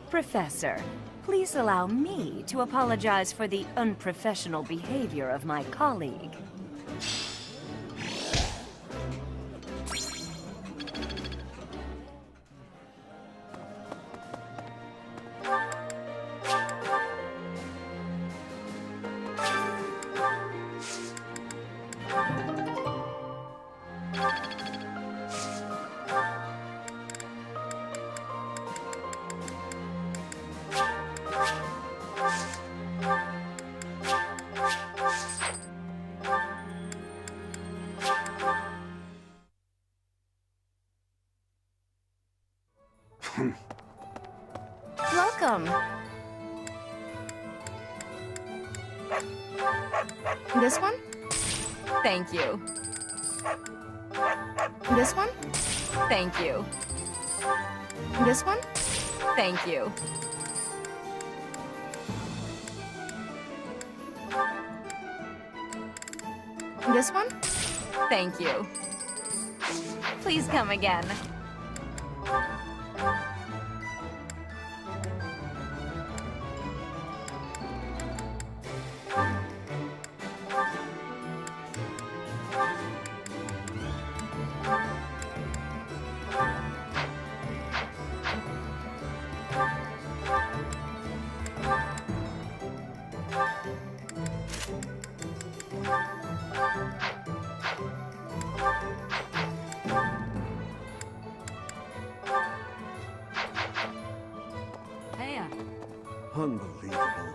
Professor, please allow me to apologize for the unprofessional behavior of my colleague. Welcome. This one? Thank you. This one? Thank you. This one? Thank you. This one? Thank you. Please come again. Hey, Unbelievable.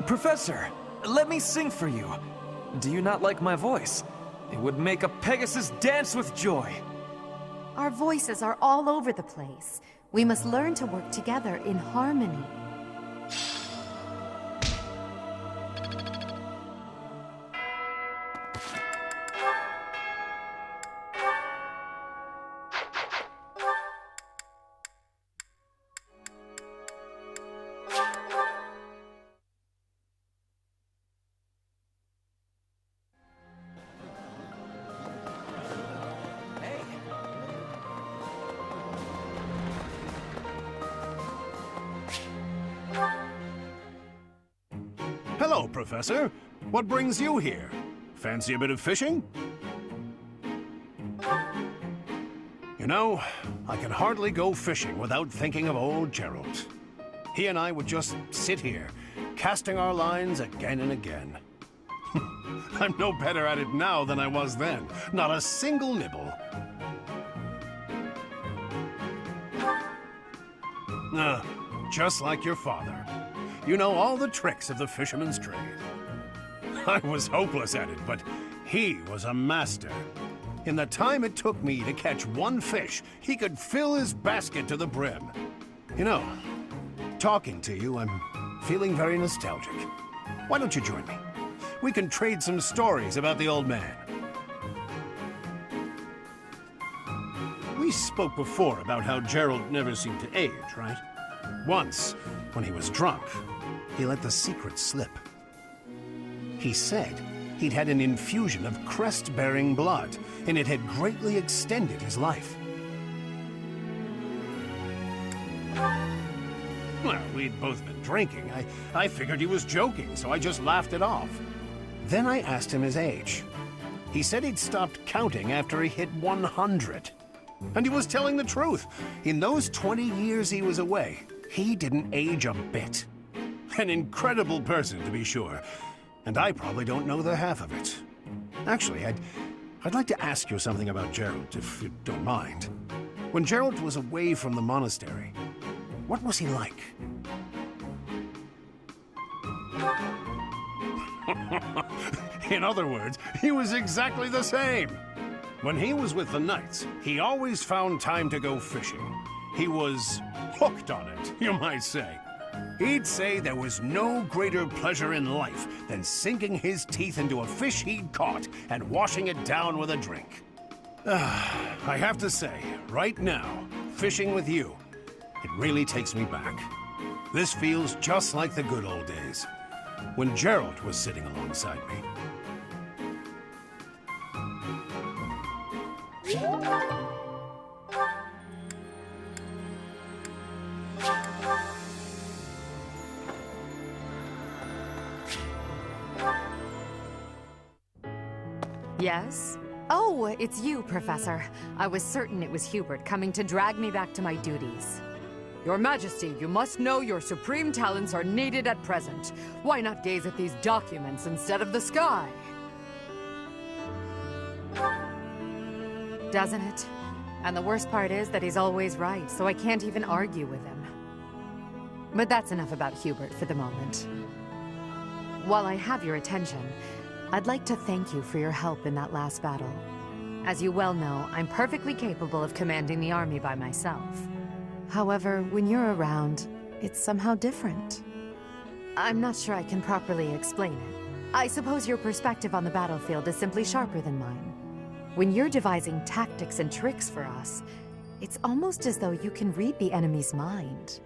Professor, let me sing for you. Do you not like my voice? It would make a Pegasus dance with joy. Our voices are all over the place. We must learn to work together in harmony. Hello, Professor. What brings you here? Fancy a bit of fishing? You know, I can hardly go fishing without thinking of old Jeralt. He and I would just sit here, casting our lines again and again. I'm no better at it now than I was then. Not a single nibble. Just like your father. You know all the tricks of the fisherman's trade. I was hopeless at it, but he was a master. In the time it took me to catch one fish, he could fill his basket to the brim. You know, talking to you, I'm feeling very nostalgic. Why don't you join me? We can trade some stories about the old man. We spoke before about how Jeralt never seemed to age, right? Once, when he was drunk, he let the secret slip. He said he'd had an infusion of crest-bearing blood, and it had greatly extended his life. Well, we'd both been drinking. I figured he was joking, so I just laughed it off. Then I asked him his age. He said he'd stopped counting after he hit 100. And he was telling the truth. In those 20 years he was away, he didn't age a bit. An incredible person, to be sure. And I probably don't know the half of it. Actually, I'd like to ask you something about Jeralt, if you don't mind. When Jeralt was away from the monastery, what was he like? In other words, he was exactly the same. When he was with the knights, he always found time to go fishing. He was hooked on it, you might say. He'd say there was no greater pleasure in life than sinking his teeth into a fish he'd caught and washing it down with a drink. I have to say, right now, fishing with you, it really takes me back. This feels just like the good old days, when Jeralt was sitting alongside me. Yes? Oh, it's you, Professor. I was certain it was Hubert coming to drag me back to my duties. Your Majesty, you must know your supreme talents are needed at present. Why not gaze at these documents instead of the sky? Doesn't it? And the worst part is that he's always right, so I can't even argue with him. But that's enough about Hubert for the moment. While I have your attention, I'd like to thank you for your help in that last battle. As you well know, I'm perfectly capable of commanding the army by myself. However, when you're around, it's somehow different. I'm not sure I can properly explain it. I suppose your perspective on the battlefield is simply sharper than mine. When you're devising tactics and tricks for us, it's almost as though you can read the enemy's mind.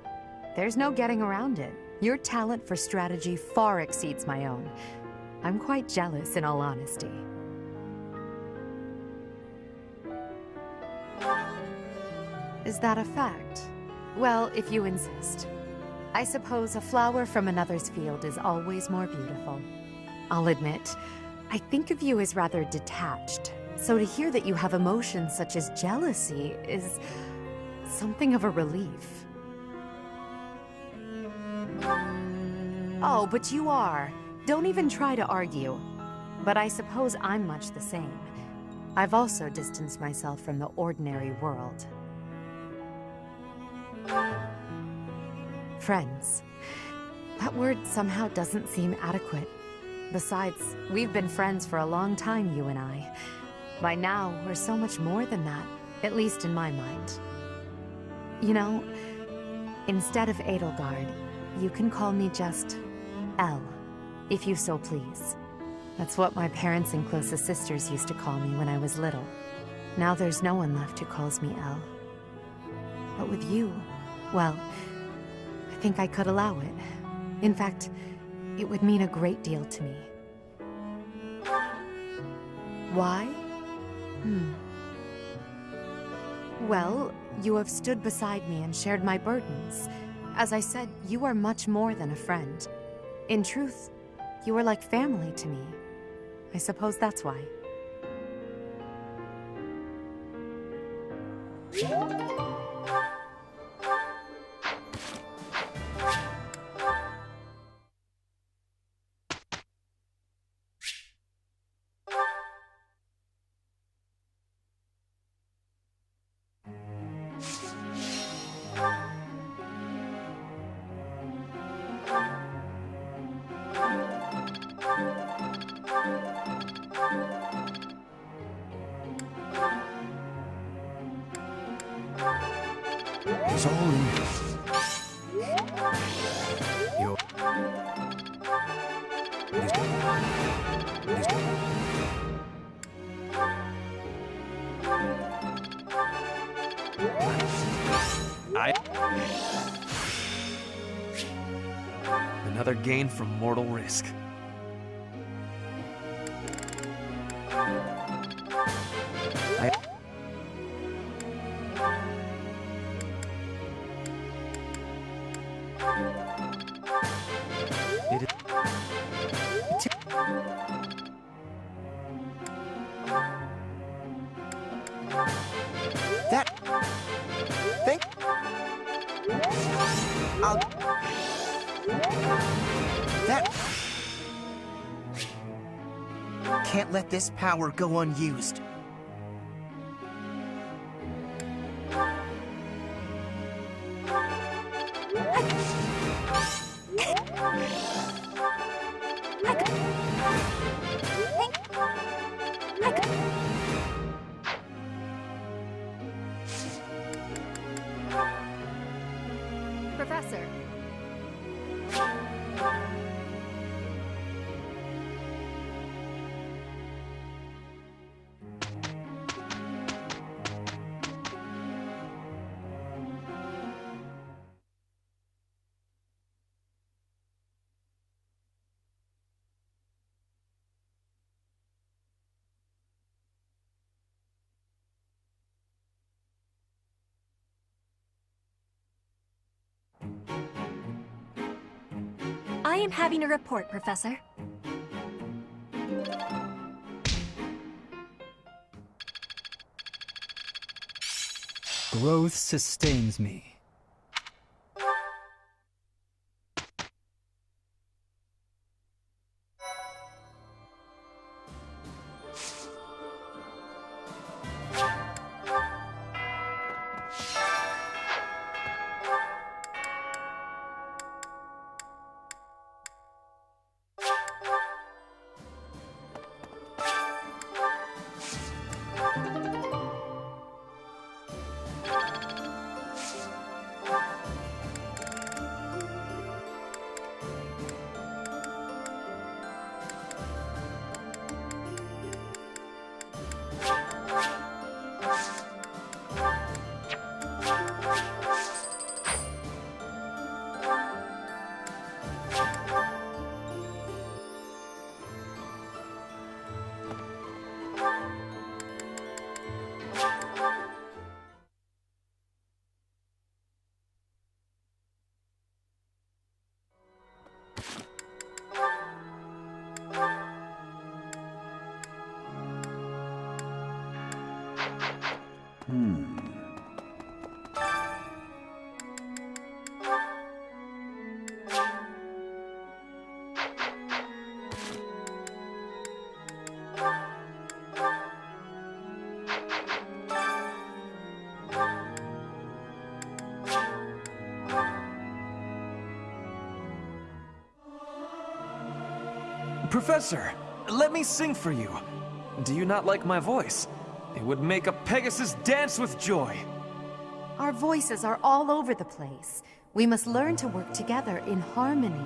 There's no getting around it. Your talent for strategy far exceeds my own. I'm quite jealous, in all honesty. Is that a fact? Well, if you insist. I suppose a flower from another's field is always more beautiful. I'll admit, I think of you as rather detached, So to hear that you have emotions such as jealousy is something of a relief. Oh, but you are. Don't even try to argue. But I suppose I'm much the same. I've also distanced myself from the ordinary world. Friends. That word somehow doesn't seem adequate. Besides, we've been friends for a long time, you and I. By now, we're so much more than that, at least in my mind. You know, instead of Edelgard, you can call me just Elle, if you so please. That's what my parents and closest sisters used to call me when I was little. Now there's no one left who calls me Elle. But with you, well, I think I could allow it. In fact, it would mean a great deal to me. Why? Well, you have stood beside me and shared my burdens. As I said, you are much more than a friend. In truth, you are like family to me. I suppose that's why. It's all in your... Another gain from mortal risk. Can't let this power go unused. Professor. I am having a report, Professor. Growth sustains me. Professor, let me sing for you. Do you not like my voice? It would make a Pegasus dance with joy. Our voices are all over the place. We must learn to work together in harmony.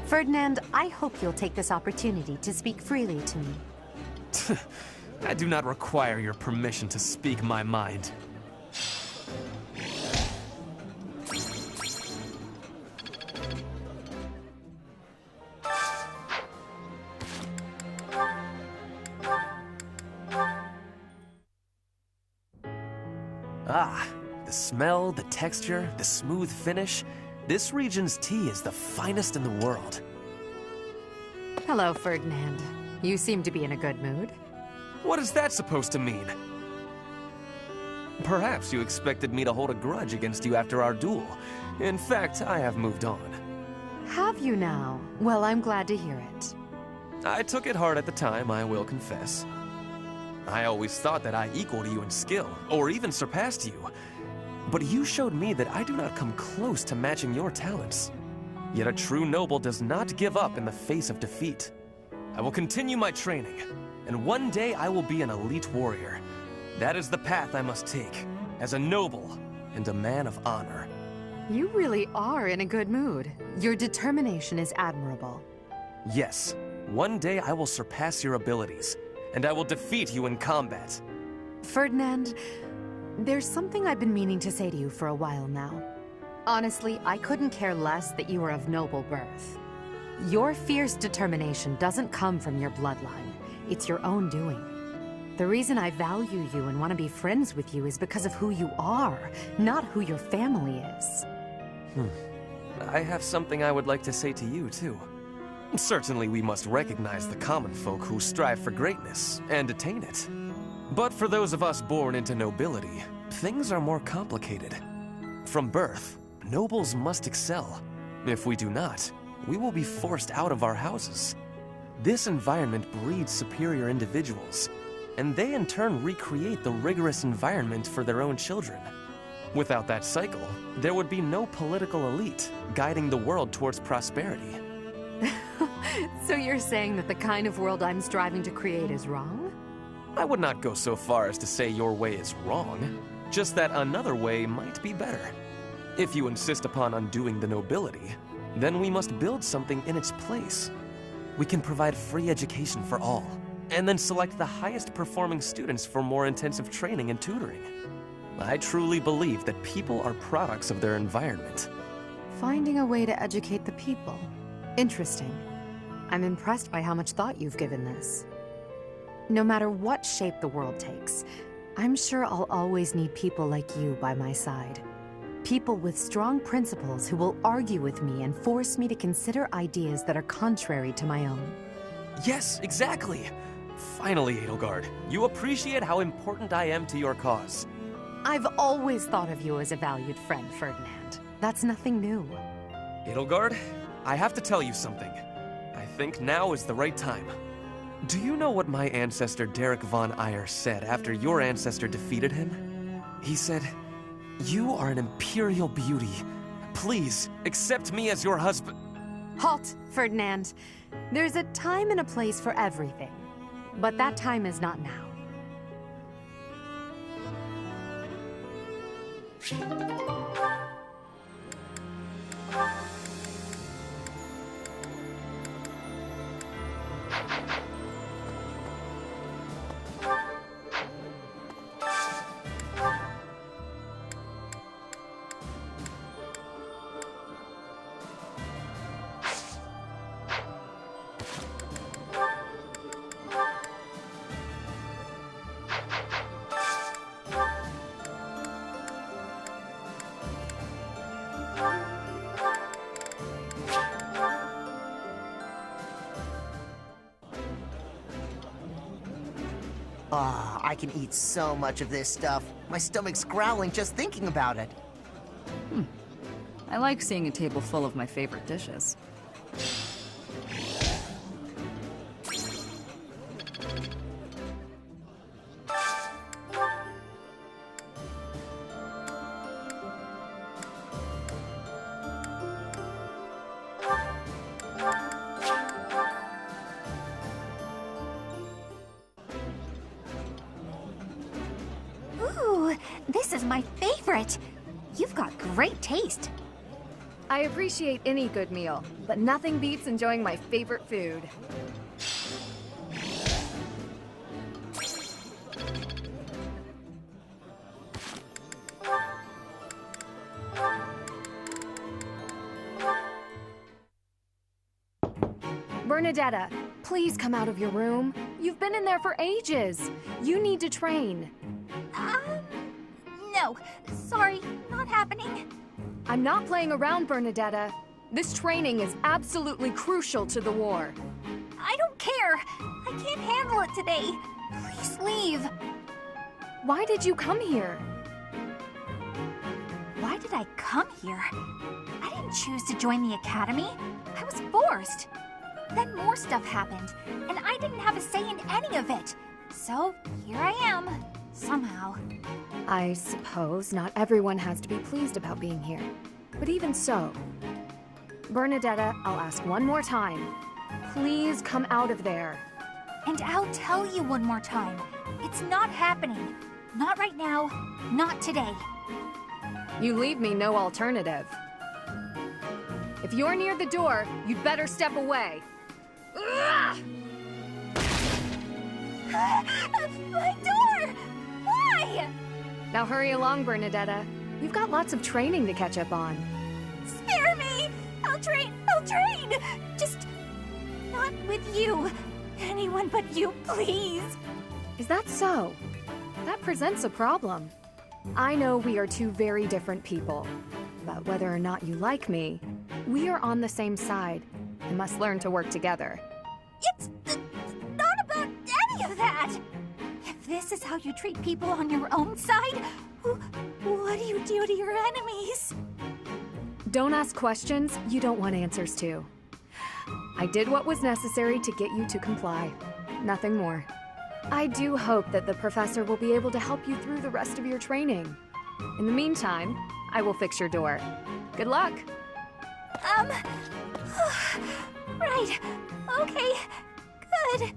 Ferdinand, I hope you'll take this opportunity to speak freely to me. I do not require your permission to speak my mind. Ah, the smell, the texture, the smooth finish. This region's tea is the finest in the world. Hello, Ferdinand. You seem to be in a good mood. What is that supposed to mean? Perhaps you expected me to hold a grudge against you after our duel. In fact, I have moved on. Have you now? Well, I'm glad to hear it. I took it hard at the time, I will confess. I always thought that I equaled you in skill, or even surpassed you. But you showed me that I do not come close to matching your talents. Yet a true noble does not give up in the face of defeat. I will continue my training, and one day I will be an elite warrior. That is the path I must take, as a noble and a man of honor. You really are in a good mood. Your determination is admirable. Yes, one day I will surpass your abilities, and I will defeat you in combat. Ferdinand, there's something I've been meaning to say to you for a while now. Honestly, I couldn't care less that you are of noble birth. Your fierce determination doesn't come from your bloodline. It's your own doing. The reason I value you and want to be friends with you is because of who you are, not who your family is. I have something I would like to say to you, too. Certainly we must recognize the common folk who strive for greatness and attain it. But for those of us born into nobility, things are more complicated. From birth, nobles must excel. If we do not, we will be forced out of our houses. This environment breeds superior individuals, and they in turn recreate the rigorous environment for their own children. Without that cycle, there would be no political elite guiding the world towards prosperity. So you're saying that the kind of world I'm striving to create is wrong? I would not go so far as to say your way is wrong, just that another way might be better. If you insist upon undoing the nobility, then we must build something in its place. We can provide free education for all, and then select the highest performing students for more intensive training and tutoring. I truly believe that people are products of their environment. Finding a way to educate the people. Interesting. I'm impressed by how much thought you've given this. No matter what shape the world takes, I'm sure I'll always need people like you by my side. People with strong principles who will argue with me and force me to consider ideas that are contrary to my own. Yes, exactly! Finally, Edelgard, you appreciate how important I am to your cause. I've always thought of you as a valued friend, Ferdinand. That's nothing new. Edelgard, I have to tell you something. I think now is the right time. Do you know what my ancestor Derek von Eyre said after your ancestor defeated him? He said, "You are an imperial beauty. Please, accept me as your husband." Halt, Ferdinand. There's a time and a place for everything. But that time is not now. Ah, I can eat so much of this stuff. My stomach's growling just thinking about it. I like seeing a table full of my favorite dishes. Ooh, this is my favorite. You've got great taste. I appreciate any good meal, but nothing beats enjoying my favorite food. Bernadetta, please come out of your room. You've been in there for ages. You need to train. No. Sorry, not happening. I'm not playing around, Bernadetta. This training is absolutely crucial to the war. I don't care. I can't handle it today. Please leave. Why did you come here? Why did I come here? I didn't choose to join the academy. I was forced. Then more stuff happened, and I didn't have a say in any of it. So, here I am. Somehow. I suppose not everyone has to be pleased about being here. But even so, Bernadetta, I'll ask one more time. Please come out of there. And I'll tell you one more time. It's not happening. Not right now. Not today. You leave me no alternative. If you're near the door, you'd better step away. Ugh! My door! Why? Now hurry along, Bernadetta. You've got lots of training to catch up on. Spare me! I'll train! I'll train! Just not with you. Anyone but you, please. Is that so? That presents a problem. I know we are two very different people, but whether or not you like me, we are on the same side and must learn to work together. It's not about any of that! If this is how you treat people on your own side, what do you do to your enemies? Don't ask questions you don't want answers to. I did what was necessary to get you to comply. Nothing more. I do hope that the professor will be able to help you through the rest of your training. In the meantime, I will fix your door. Good luck! Right. Okay. Good.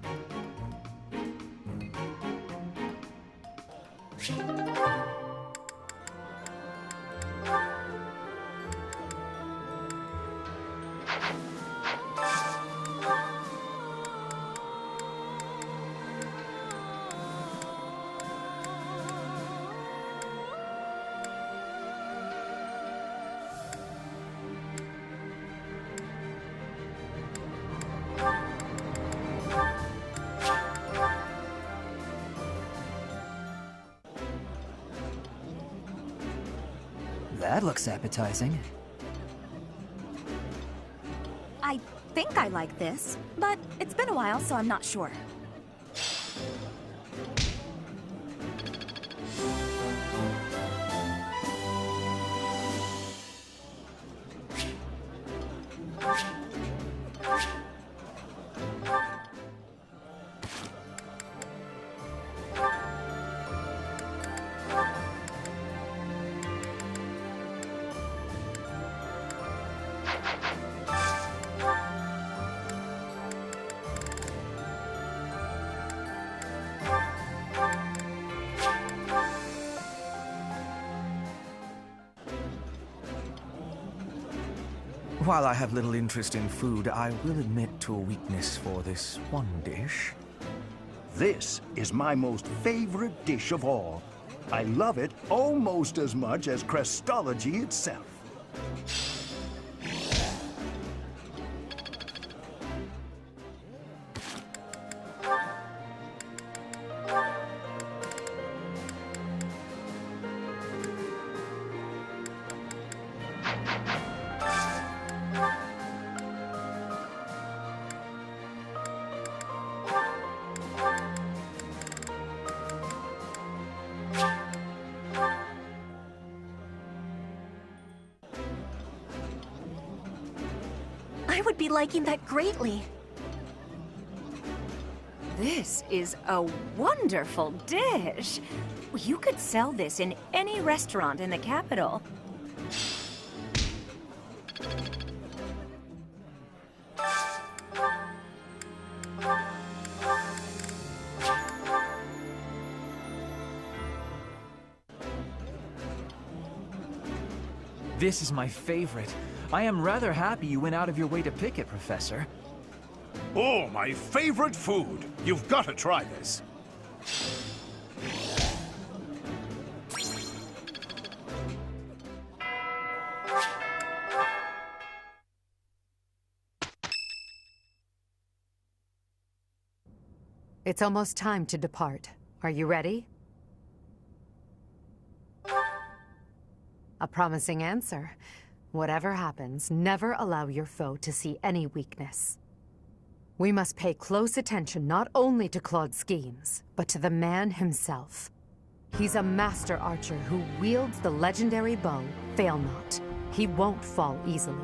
That looks appetizing. I think I like this, but it's been a while, so I'm not sure. While I have little interest in food, I will admit to a weakness for this one dish. This is my most favorite dish of all. I love it almost as much as Crestology itself. I would be liking that greatly. This is a wonderful dish. You could sell this in any restaurant in the capital. This is my favorite. I am rather happy you went out of your way to pick it, Professor. Oh, my favorite food. You've got to try this. It's almost time to depart. Are you ready? A promising answer. Whatever happens, never allow your foe to see any weakness. We must pay close attention not only to Claude's schemes, but to the man himself. He's a master archer who wields the legendary bow, Fail Not. He won't fall easily.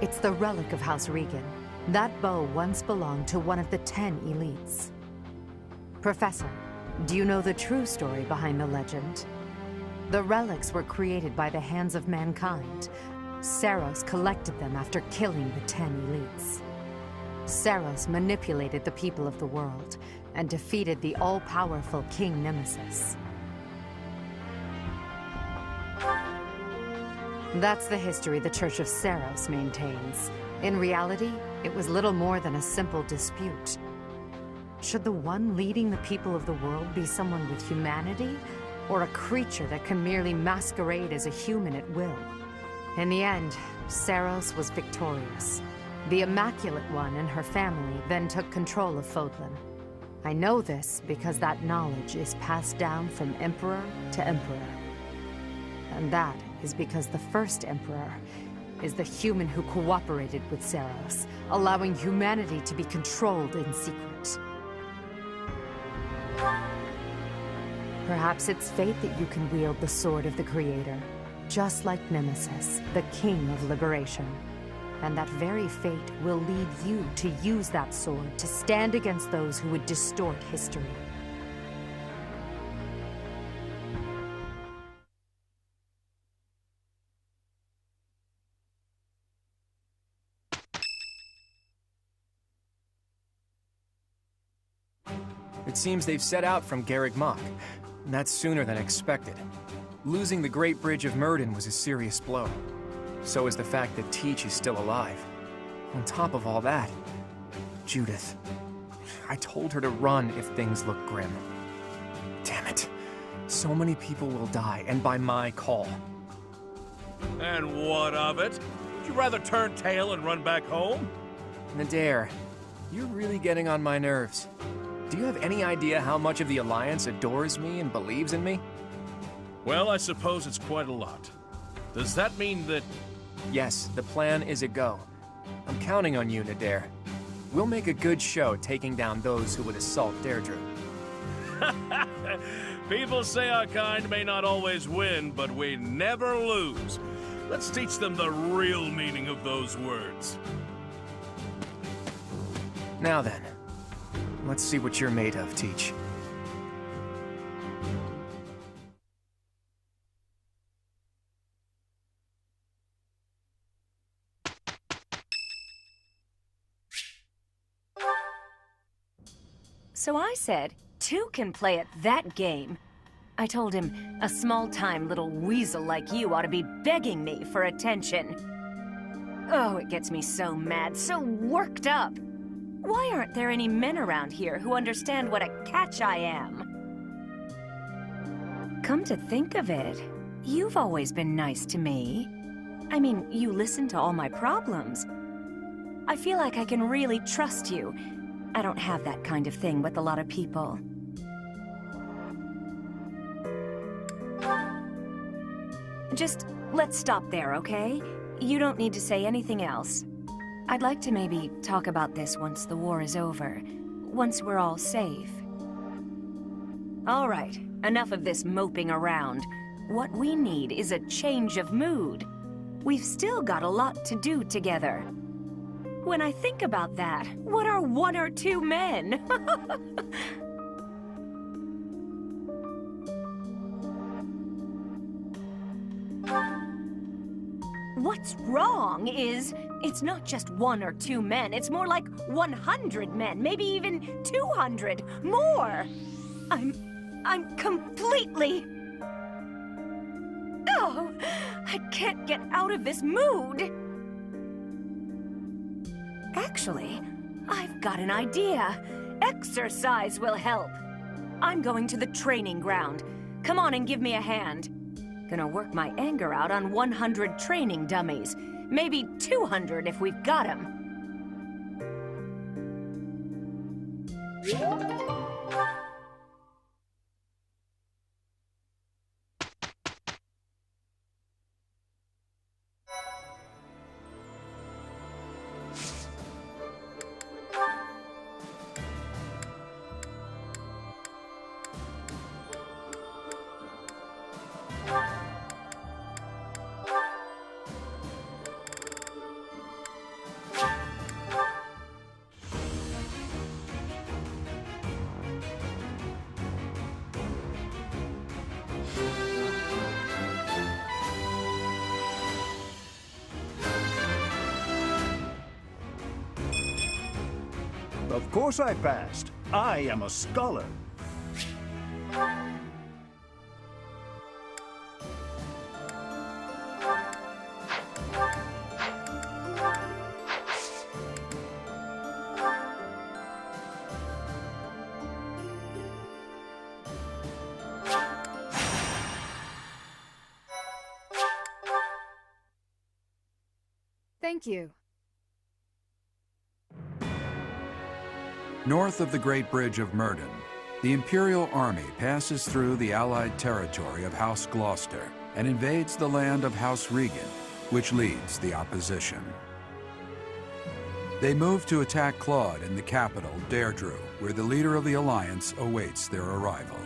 It's the relic of House Regan. That bow once belonged to one of the 10 elites. Professor, do you know the true story behind the legend? The relics were created by the hands of mankind. Seiros collected them after killing the 10 elites. Seiros manipulated the people of the world and defeated the all-powerful King Nemesis. That's the history the Church of Seiros maintains. In reality, it was little more than a simple dispute. Should the one leading the people of the world be someone with humanity, or a creature that can merely masquerade as a human at will? In the end, Seiros was victorious. The Immaculate One and her family then took control of Fodlan. I know this because that knowledge is passed down from Emperor to Emperor. And that is because the first Emperor is the human who cooperated with Seiros, allowing humanity to be controlled in secret. Perhaps it's fate that you can wield the sword of the Creator, just like Nemesis, the King of Liberation. And that very fate will lead you to use that sword to stand against those who would distort history. It seems they've set out from Garreg Mach. That's sooner than expected. Losing the Great Bridge of Myrddin was a serious blow. So is the fact that Teach is still alive. On top of all that, Judith. I told her to run if things look grim. Damn it. So many people will die, and by my call. And what of it? Would you rather turn tail and run back home? Nadir, you're really getting on my nerves. Do you have any idea how much of the Alliance adores me and believes in me? Well, I suppose it's quite a lot. Does that mean that... Yes, the plan is a go. I'm counting on you, Nadir. We'll make a good show taking down those who would assault Deirdre. People say our kind may not always win, but we never lose. Let's teach them the real meaning of those words. Now then, let's see what you're made of, Teach. So I said, two can play at that game. I told him a small-time little weasel like you ought to be begging me for attention. Oh, it gets me so mad, so worked up. Why aren't there any men around here who understand what a catch I am? Come to think of it, you've always been nice to me. I mean, you listen to all my problems. I feel like I can really trust you. I don't have that kind of thing with a lot of people. Just let's stop there, okay? You don't need to say anything else. I'd like to maybe talk about this once the war is over. Once we're all safe. All right, enough of this moping around. What we need is a change of mood. We've still got a lot to do together. When I think about that, what are 1 or 2 men? What's wrong is, it's not just 1 or 2 men, it's more like 100 men, maybe even 200, more! I'm completely... Oh, I can't get out of this mood! Actually, I've got an idea. Exercise will help. I'm going to the training ground. Come on and give me a hand. Gonna work my anger out on 100 training dummies. Maybe 200 if we've got 'em. Of course I passed. I am a scholar. Thank you. North of the Great Bridge of Myrddin, the Imperial Army passes through the Allied territory of House Gloucester and invades the land of House Regan, which leads the opposition. They move to attack Claude in the capital, Deirdre, where the leader of the Alliance awaits their arrival.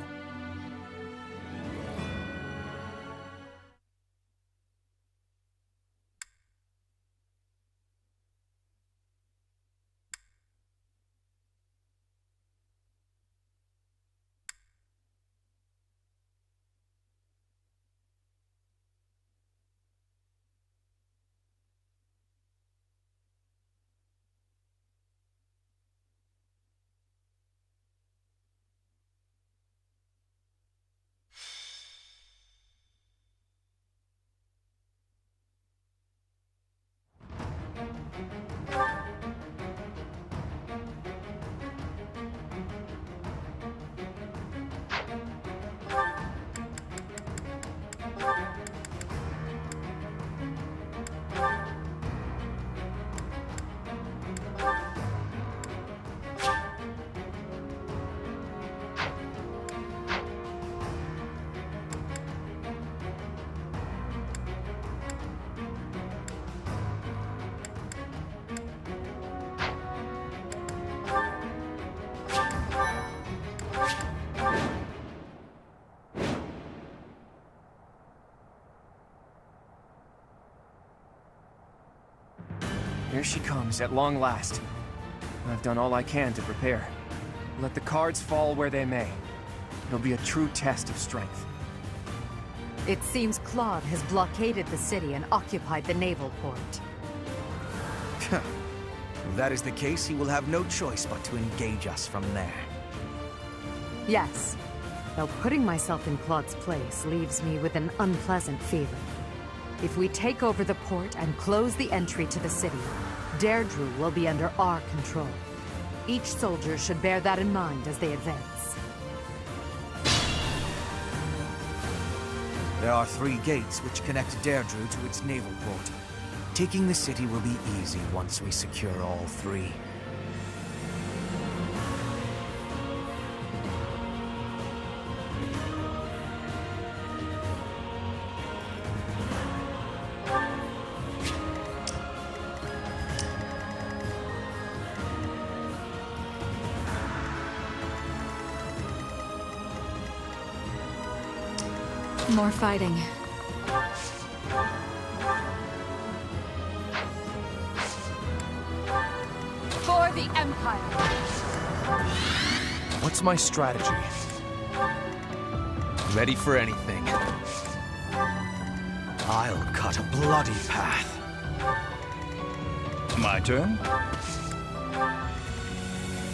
Here she comes, at long last. I've done all I can to prepare. Let the cards fall where they may. It'll be a true test of strength. It seems Claude has blockaded the city and occupied the naval port. If that is the case, he will have no choice but to engage us from there. Yes. though putting myself in Claude's place leaves me with an unpleasant feeling. If we take over the port and close the entry to the city, Deirdre will be under our control. Each soldier should bear that in mind as they advance. There are 3 gates which connect Deirdre to its naval port. Taking the city will be easy once we secure all 3. More fighting. For the Empire! What's my strategy? Ready for anything. I'll cut a bloody path. My turn?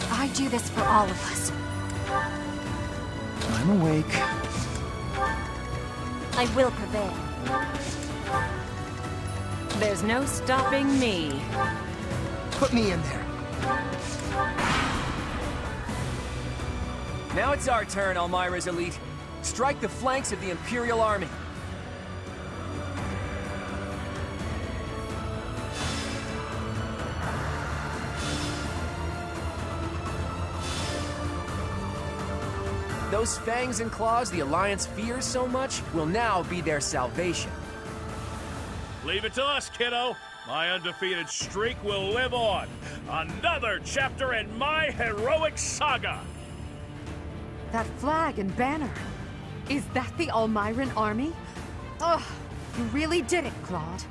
I do this for all of us. I'm awake. I will prevail. There's no stopping me. Put me in there. Now it's our turn, Elmira's elite. Strike the flanks of the Imperial Army. Those fangs and claws the Alliance fears so much will now be their salvation. Leave it to us, kiddo. My undefeated streak will live on. Another chapter in my heroic saga. That flag and banner. Is that the Almiran army? Ugh, you really did it, Claude.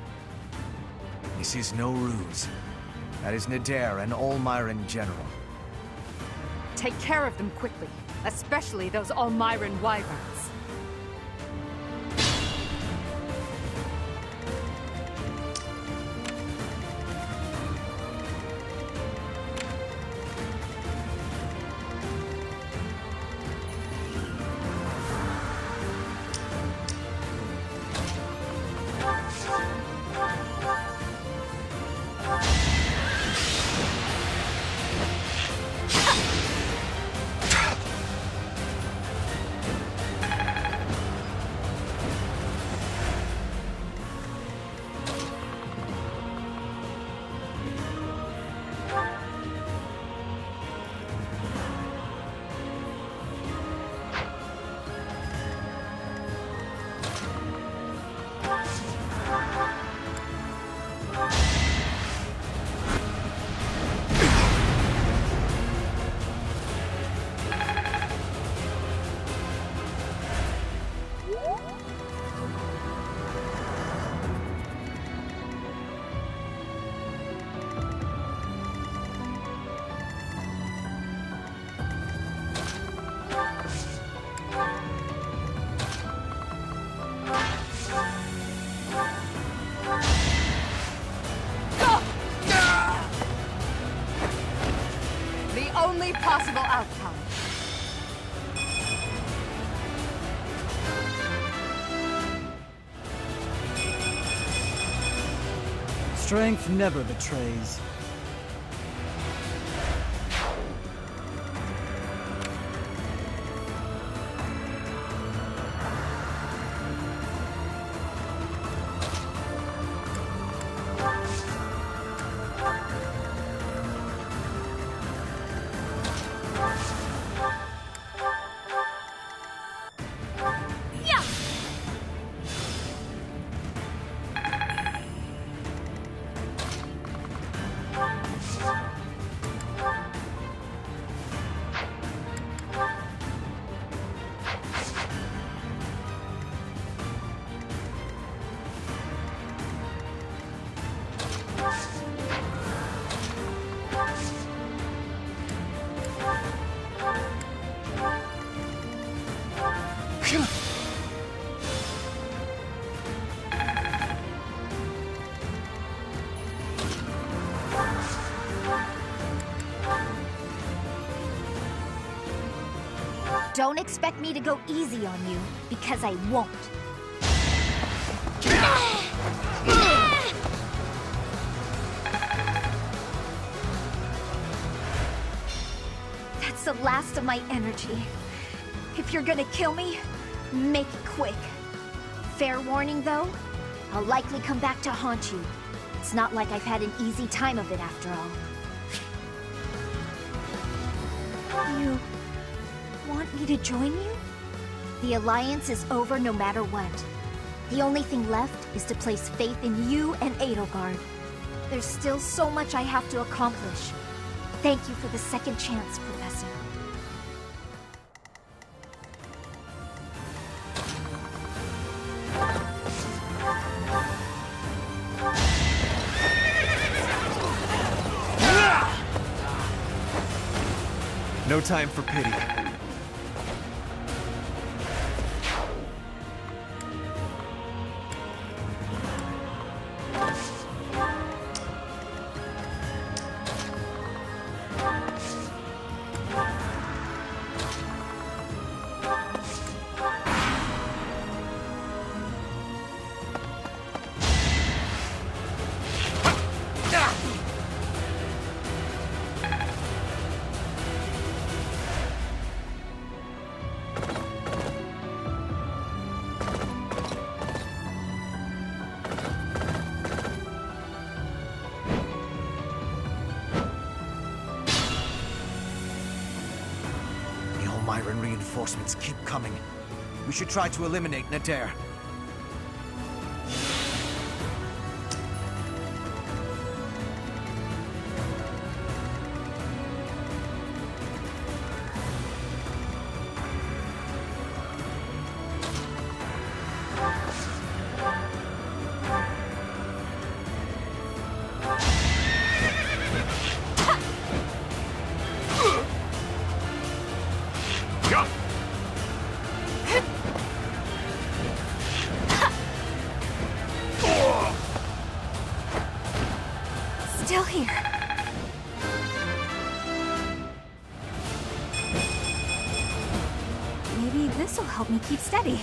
This is no ruse. That is Nadir, an Almiran general. Take care of them quickly, especially those Almiran wyverns. Only possible outcome. Strength never betrays. Don't expect me to go easy on you, because I won't. That's the last of my energy. If you're gonna kill me, make it quick. Fair warning, though, I'll likely come back to haunt you. It's not like I've had an easy time of it after all. You want me to join you? The Alliance is over no matter what. The only thing left is to place faith in you and Edelgard. There's still so much I have to accomplish. Thank you for the second chance, Professor. No time for pity. Reinforcements keep coming. We should try to eliminate Nadir. Still here. Maybe this'll help me keep steady.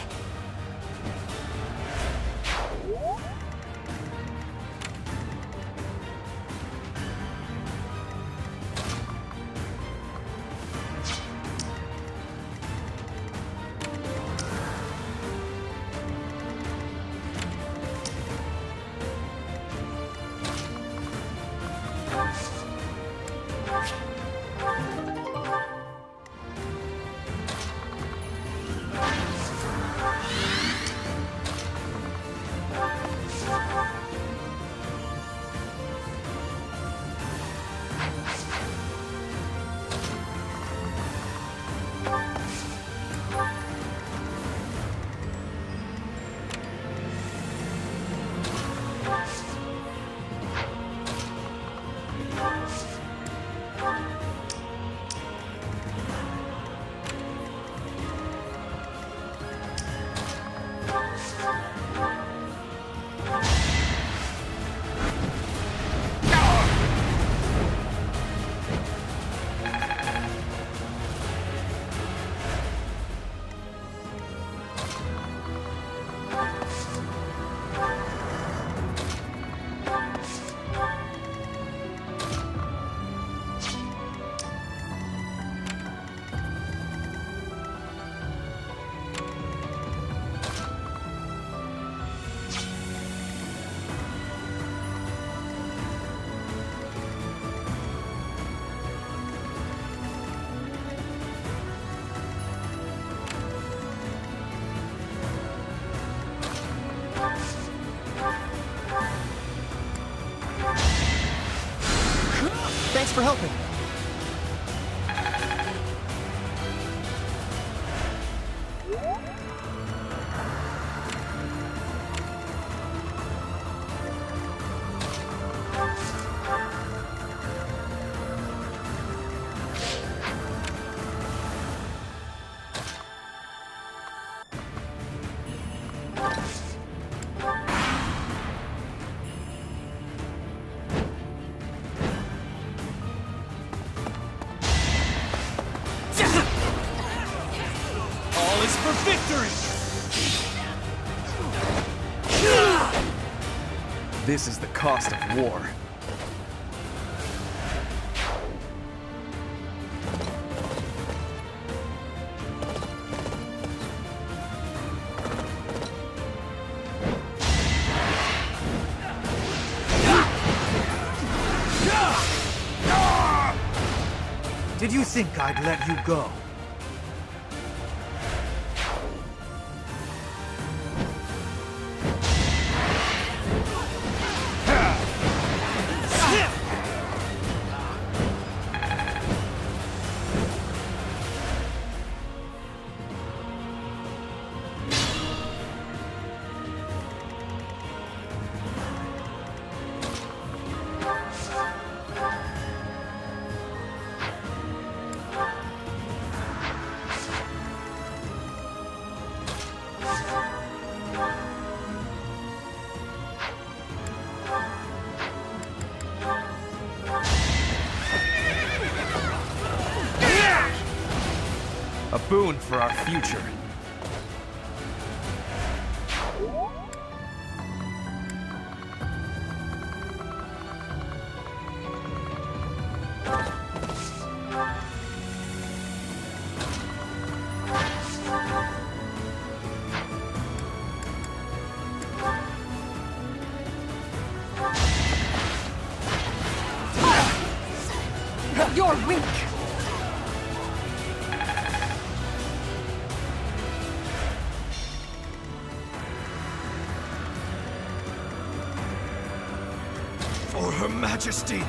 Thanks for helping. for victory! This is the cost of war. Did you think I'd let you go? A boon for our future. You're weak! For Her Majesty!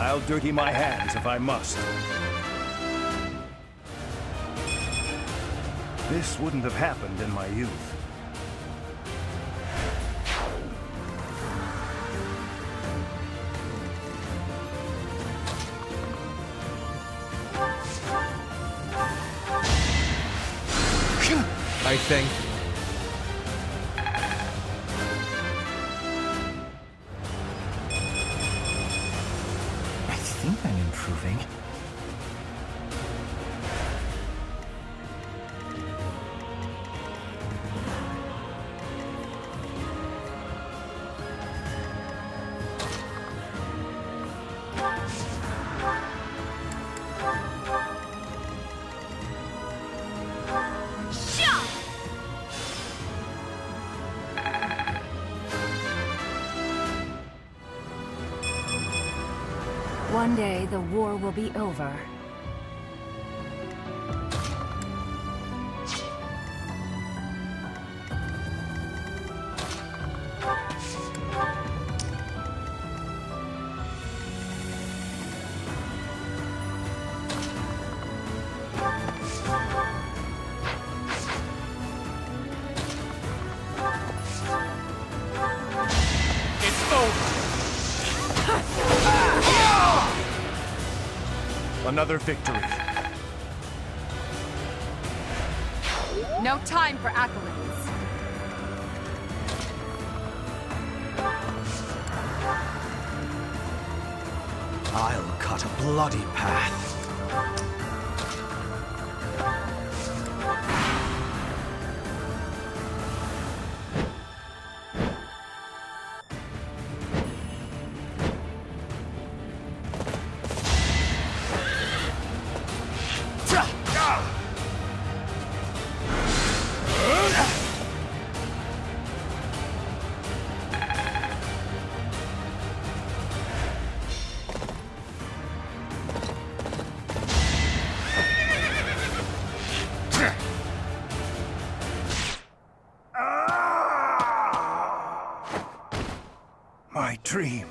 I'll dirty my hands if I must. This wouldn't have happened in my youth. I thank you. I think I'm improving. One day, the war will be over. Another victory. No time for accolades. I'll cut a bloody path. my dream.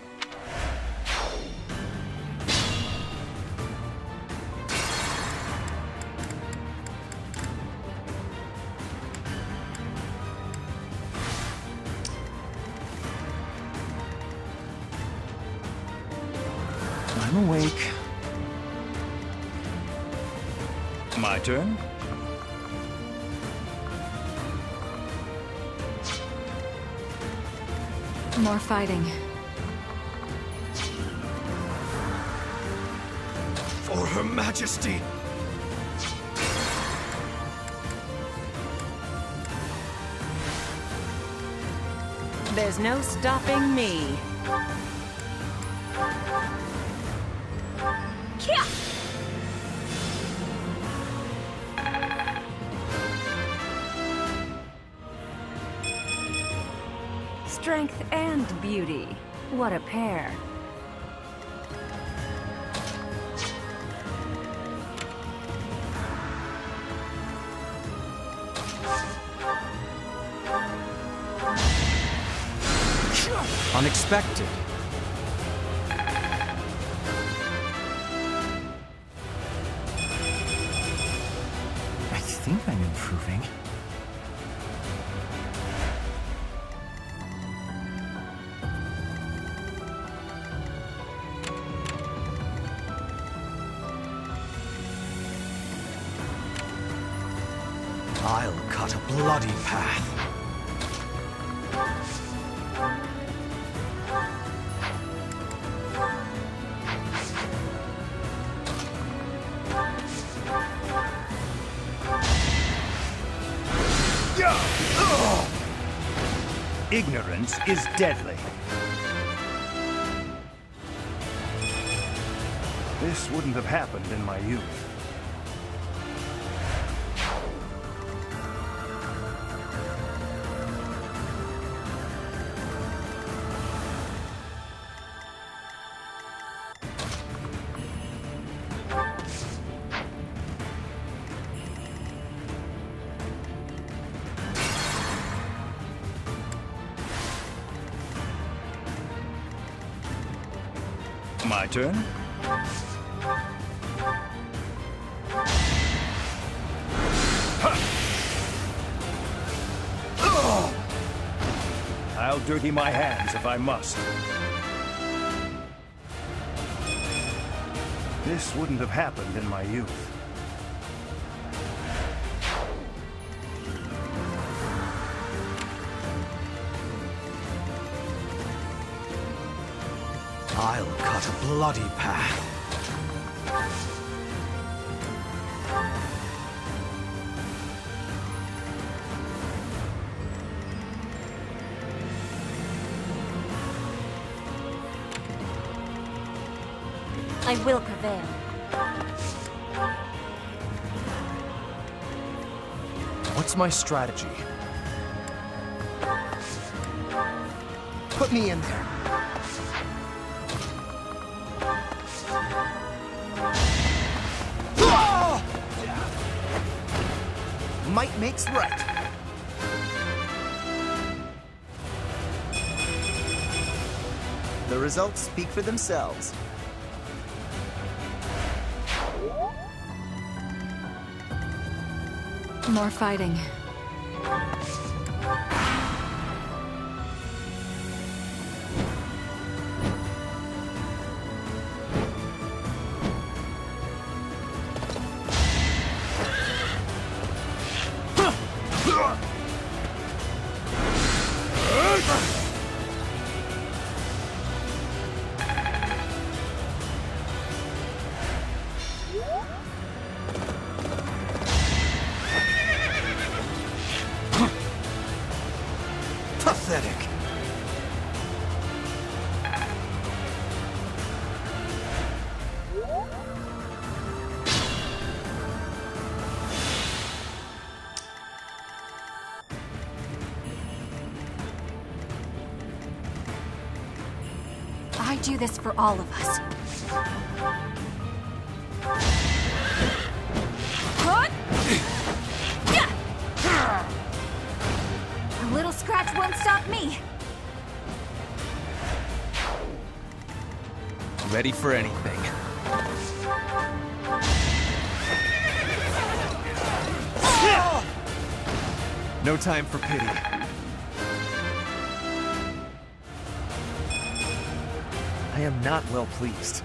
I'm awake. My turn? More fighting. For Her Majesty! There's no stopping me. Kia! Strength and beauty. What a pair. Unexpected. I think I'm improving. I'll cut a bloody path. Ignorance is deadly. This wouldn't have happened in my youth. My turn? I'll dirty my hands if I must. This wouldn't have happened in my youth. I'll cut a bloody path. I will prevail. What's my strategy? Put me in there. Might makes right. The results speak for themselves. More fighting. Pathetic. I do this for all of us. A little scratch won't stop me. Ready for anything. No time for pity. I am not well pleased.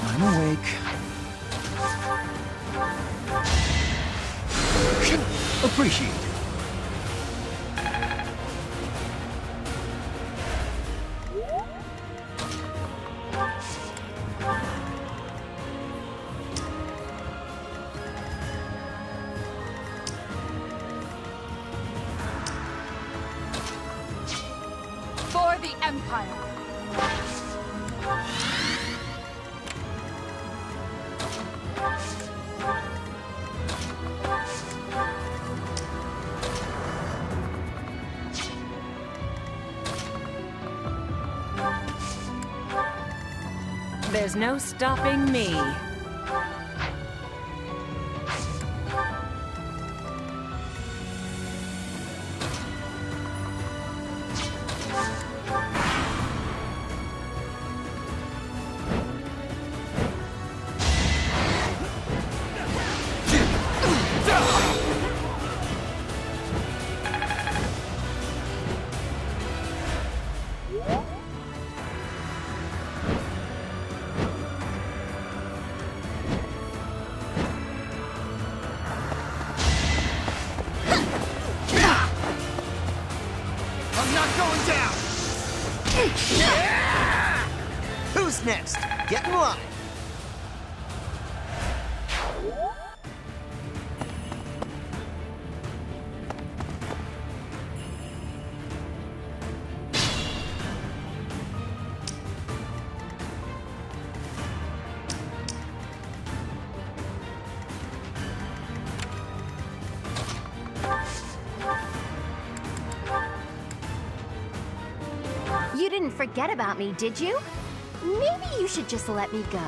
I'm awake. Appreciate it. For the Empire. There's no stopping me. Who's next? Get in line. You didn't forget about me, did you? Maybe you should just let me go.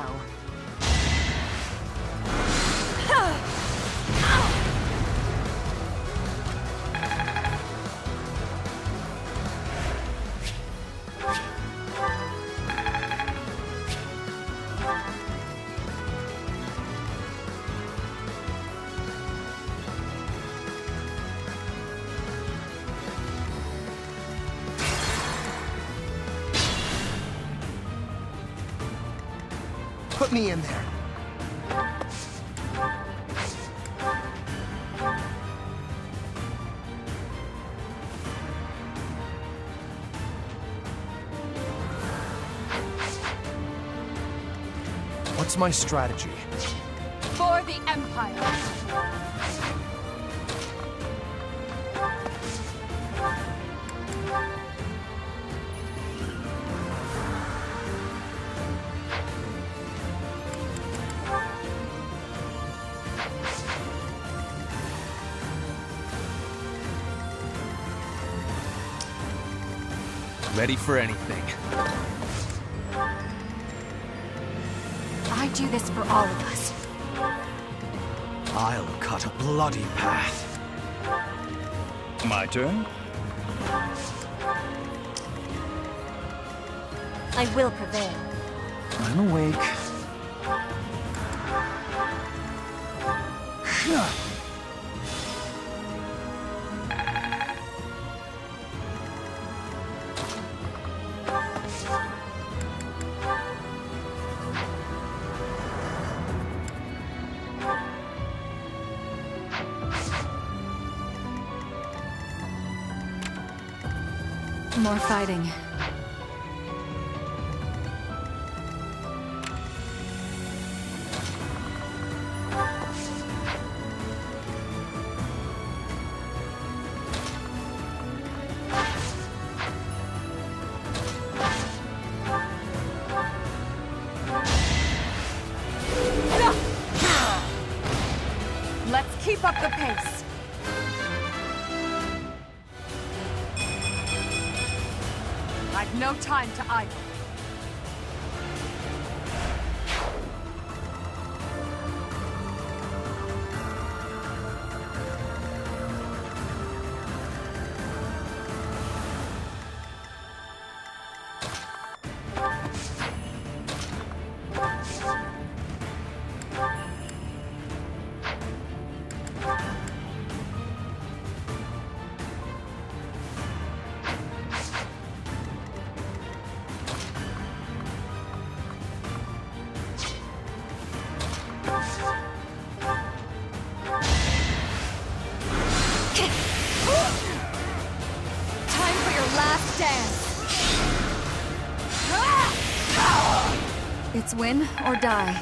Put me in there. What's my strategy? For the Empire. Ready for anything. I do this for all of us. I'll cut a bloody path. My turn? I will prevail. I'm awake. More fighting. Let's keep up the pace. I've no time to idle. last dance. It's win or die.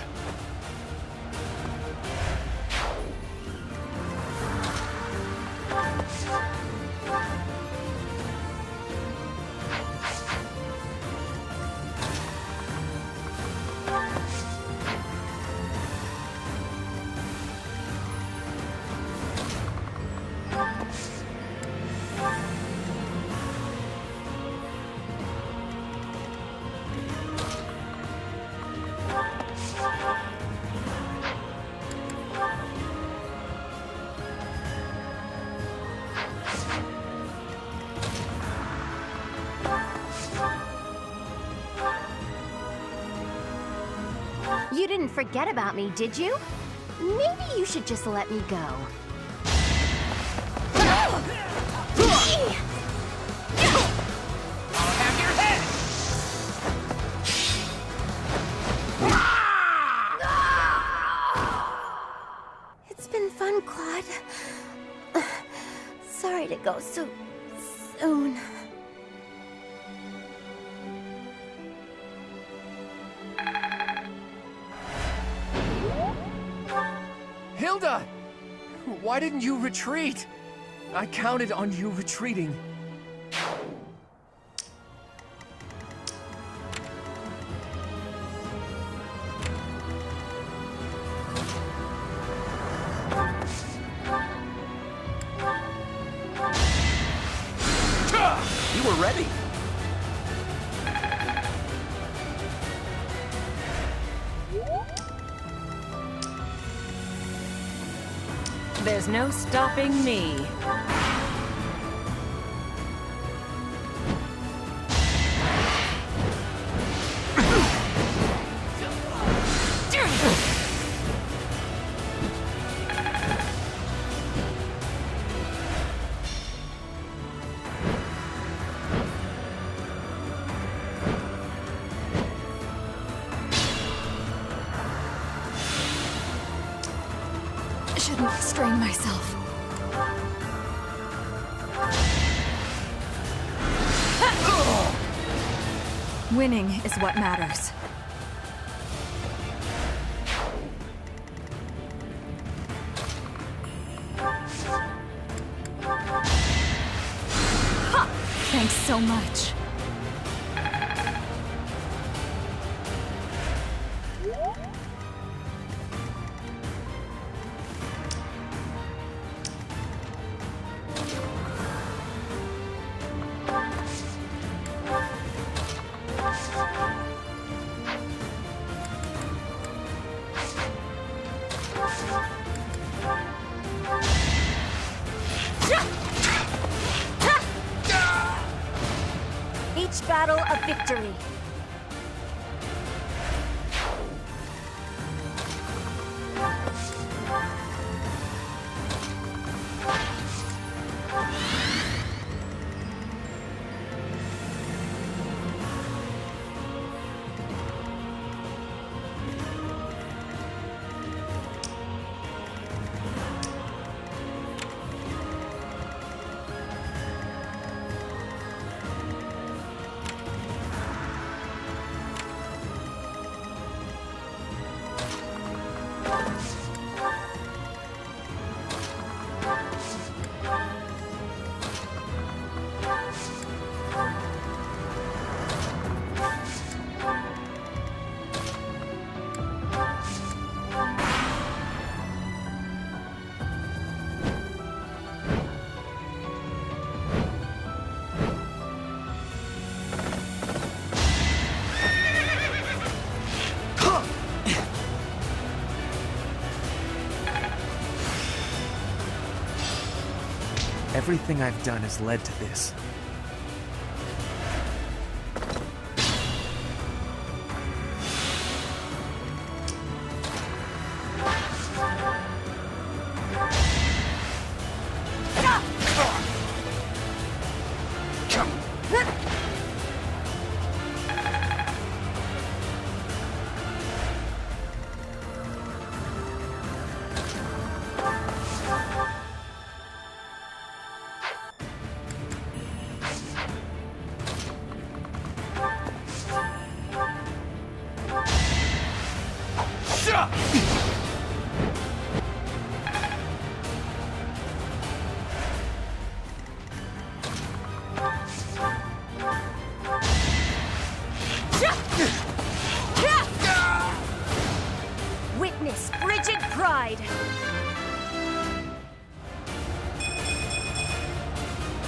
You didn't forget about me, did you? Maybe you should just let me go. I'll have your head! It's been fun, Claude. Sorry to go so soon. Hilda! Why didn't you retreat? I counted on you retreating. You were ready. There's no stopping me. Shouldn't strain myself. Winning is what matters. Ha! Thanks so much. Each battle a victory. Everything I've done has led to this. Witness frigid pride.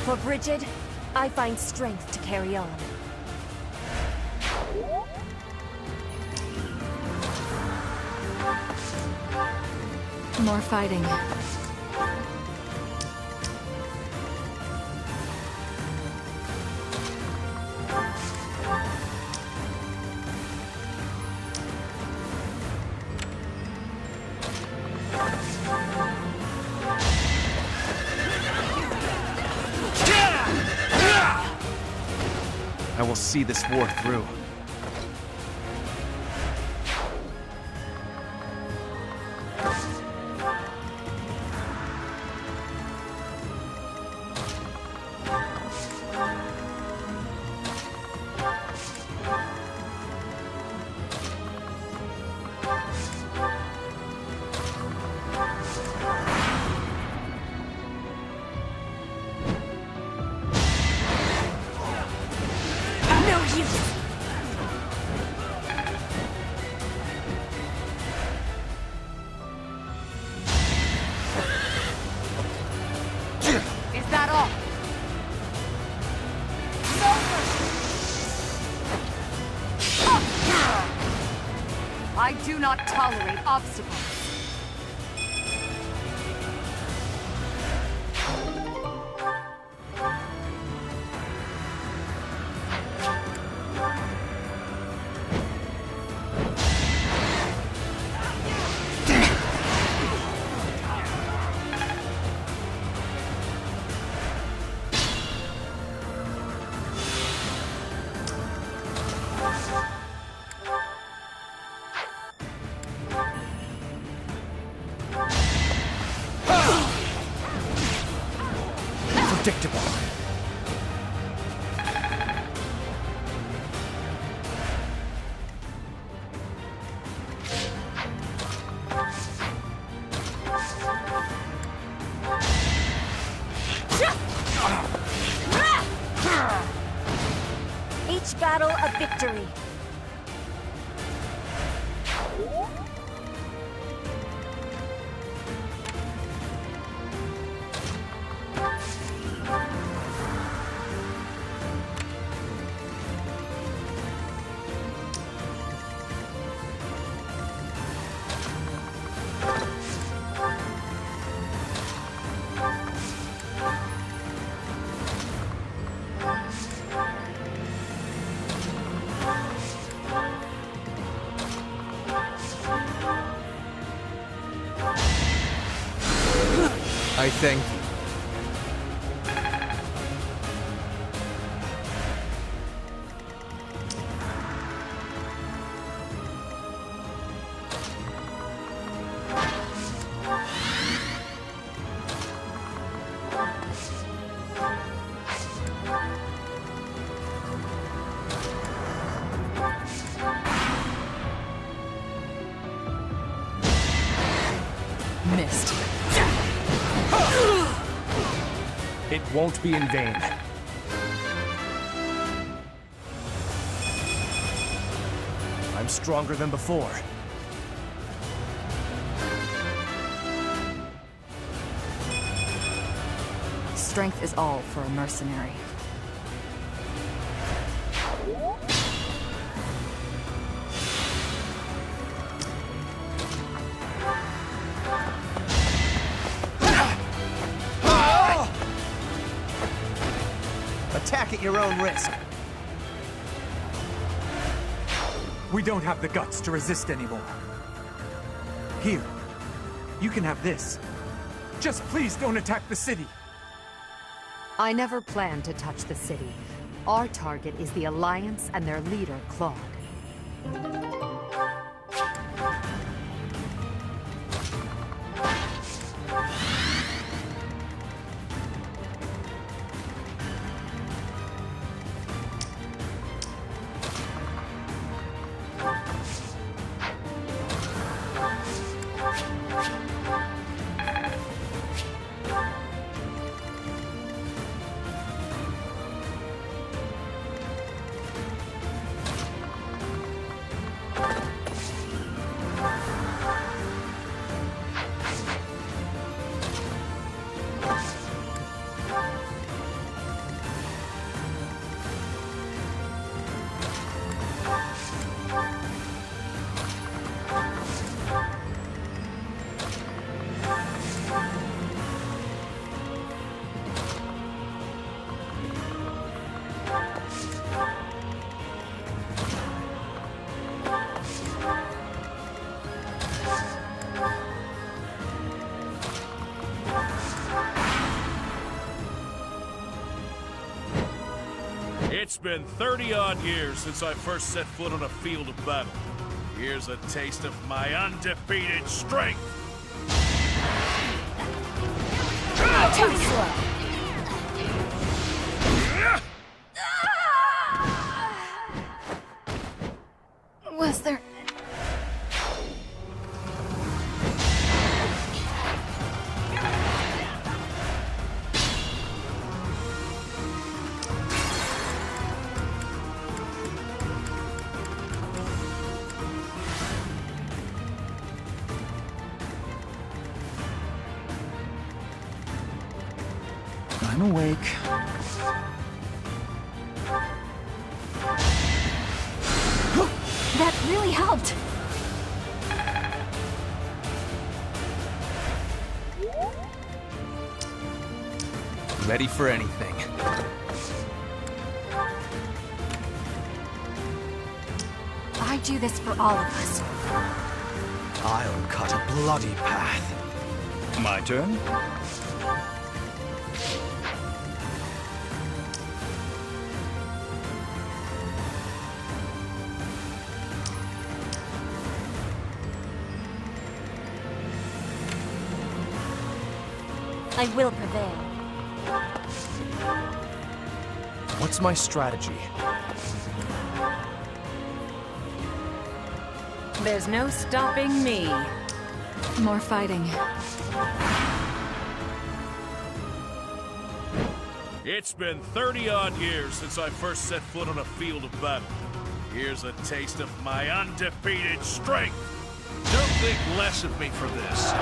For Brigid, I find strength to carry on. More fighting. I will see this war through. I do not tolerate obstacles. Predictable. Each battle a victory. I thank you. Missed. It won't be in vain. I'm stronger than before. Strength is all for a mercenary. Attack at your own risk. We don't have the guts to resist anymore. Here, you can have this. Just please don't attack the city. I never planned to touch the city. Our target is the Alliance and their leader, Claude. It's been 30-odd years since I first set foot on a field of battle. Here's a taste of my undefeated strength! Too slow. Was there... I'm awake. That really helped. Ready for anything. I do this for all of us. I'll cut a bloody path. My turn? I will prevail. What's my strategy? There's no stopping me. More fighting. It's been 30-odd years since I first set foot on a field of battle. Here's a taste of my undefeated strength! Don't think less of me for this.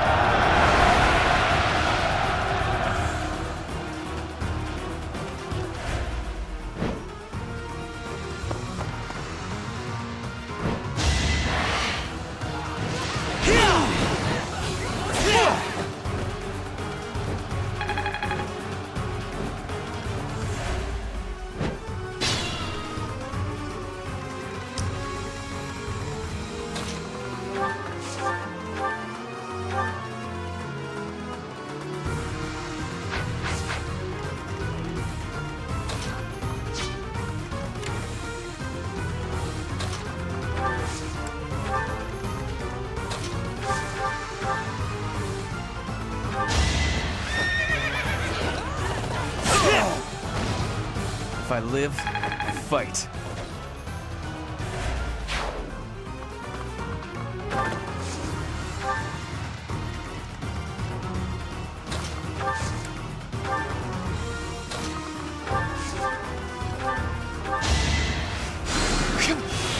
If I live, I fight.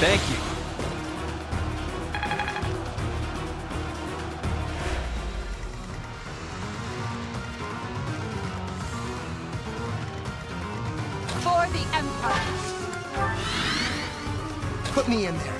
Thank you. For the Empire. Put me in there.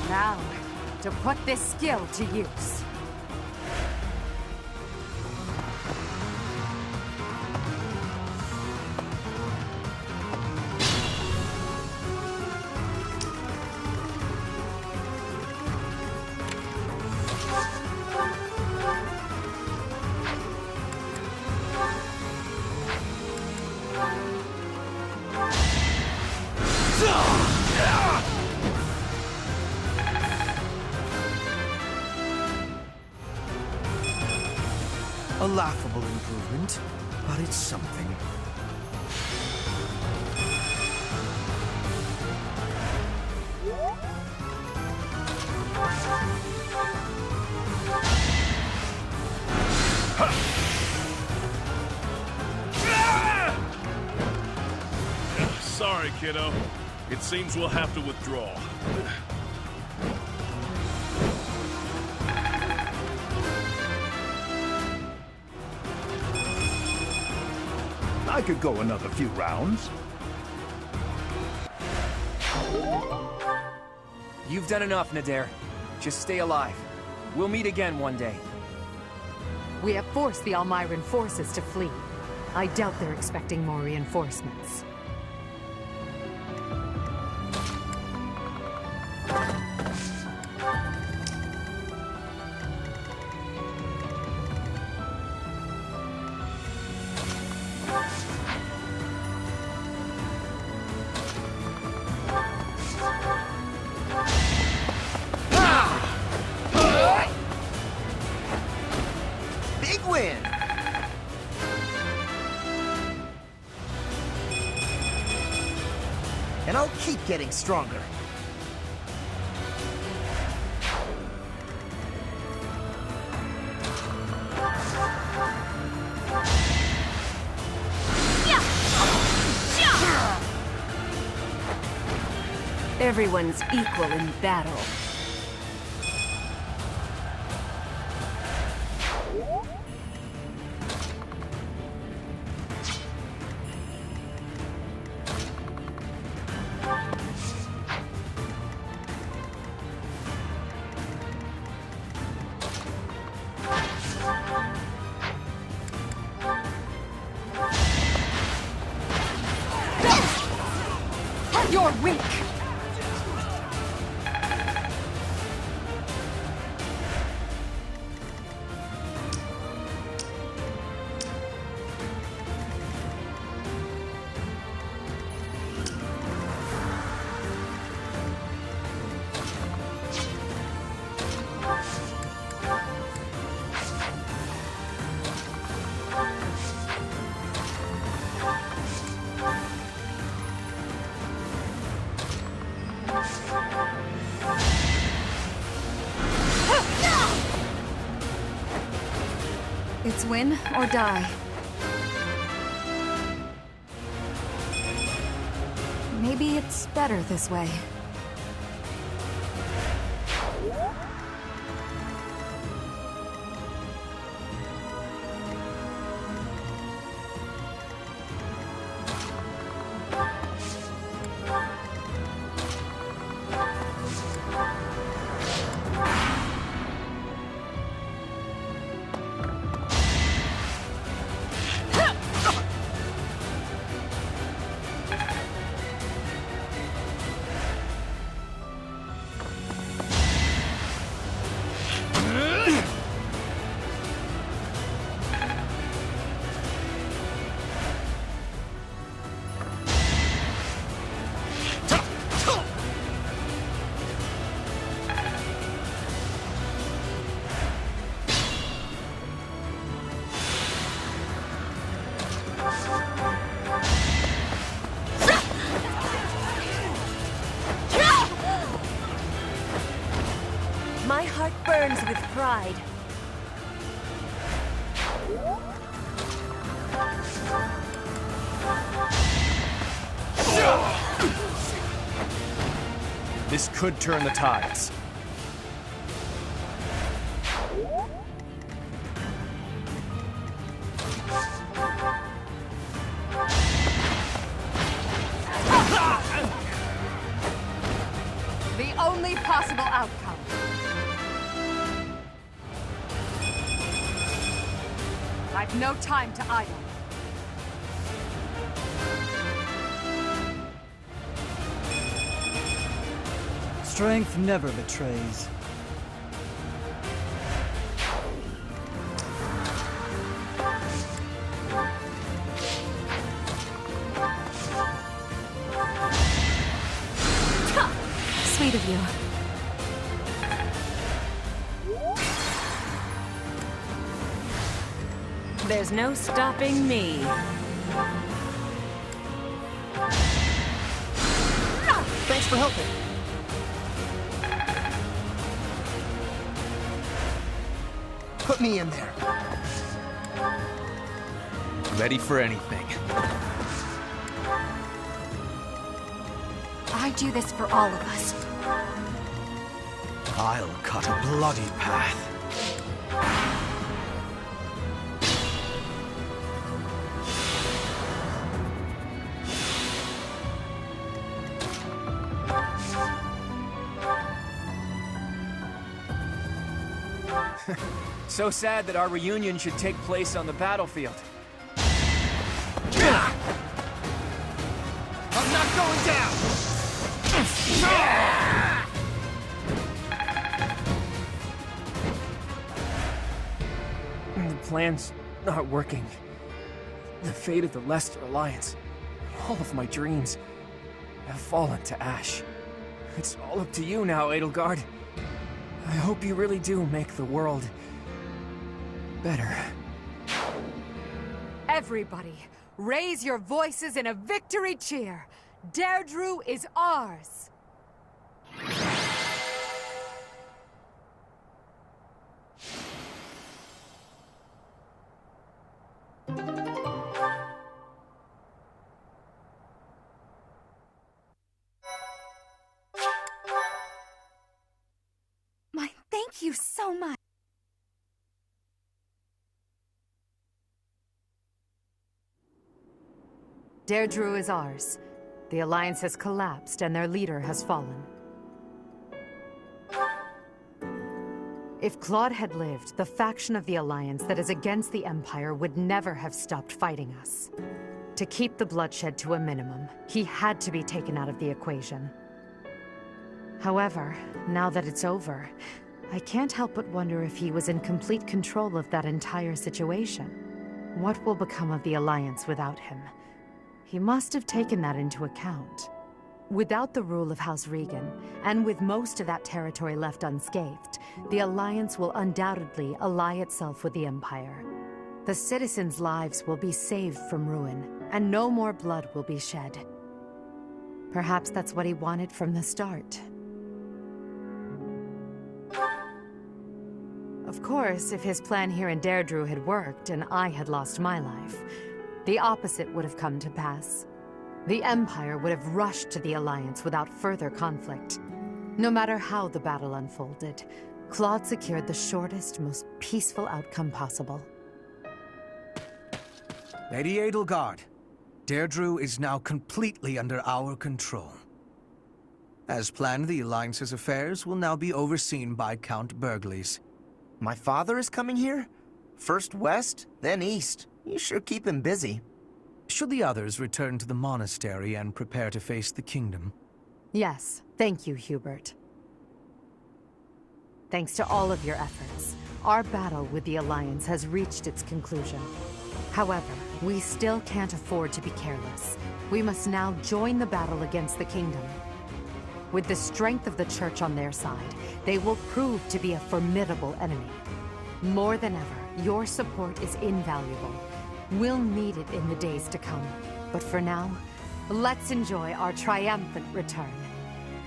Now, to put this skill to use. A laughable improvement, but it's something. Sorry, kiddo. It seems we'll have to withdraw. I could go another few rounds. You've done enough, Nadir. Just stay alive. We'll meet again one day. We have forced the Almyran forces to flee. I doubt they're expecting more reinforcements. Big win! And I'll keep getting stronger. Everyone's equal in battle. You're weak! It's win or die. Maybe it's better this way. My heart burns with pride. This could turn the tides. The only possible outcome. I've no time to idle. Strength never betrays. Sweet of you. There's no stopping me. Thanks for helping. Put me in there. Ready for anything. I do this for all of us. I'll cut a bloody path. So sad that our reunion should take place on the battlefield. I'm not going down! The plan's not working. The fate of the Leicester Alliance, all of my dreams, have fallen to ash. It's all up to you now, Edelgard. I hope you really do make the world better. Everybody, raise your voices in a victory cheer. Deirdre is ours. Thank you so much. Deirdre is ours. The Alliance has collapsed and their leader has fallen. If Claude had lived, the faction of the Alliance that is against the Empire would never have stopped fighting us. To keep the bloodshed to a minimum, he had to be taken out of the equation. However, now that it's over, I can't help but wonder if he was in complete control of that entire situation. What will become of the Alliance without him? He must have taken that into account. Without the rule of House Regan, and with most of that territory left unscathed, the Alliance will undoubtedly ally itself with the Empire. The citizens' lives will be saved from ruin, and no more blood will be shed. Perhaps that's what he wanted from the start. Of course, if his plan here in Deirdre had worked and I had lost my life, the opposite would have come to pass. The Empire would have rushed to the Alliance without further conflict. No matter how the battle unfolded, Claude secured the shortest, most peaceful outcome possible. Lady Edelgard, Deirdre is now completely under our control. As planned, the Alliance's affairs will now be overseen by Count Burgleys. My father is coming here? First west, then east. You sure keep him busy. Should the others return to the monastery and prepare to face the kingdom? Yes, thank you, Hubert. Thanks to all of your efforts, our battle with the Alliance has reached its conclusion. However, we still can't afford to be careless. We must now join the battle against the kingdom. With the strength of the Church on their side, they will prove to be a formidable enemy. More than ever, your support is invaluable. We'll need it in the days to come. But for now, let's enjoy our triumphant return.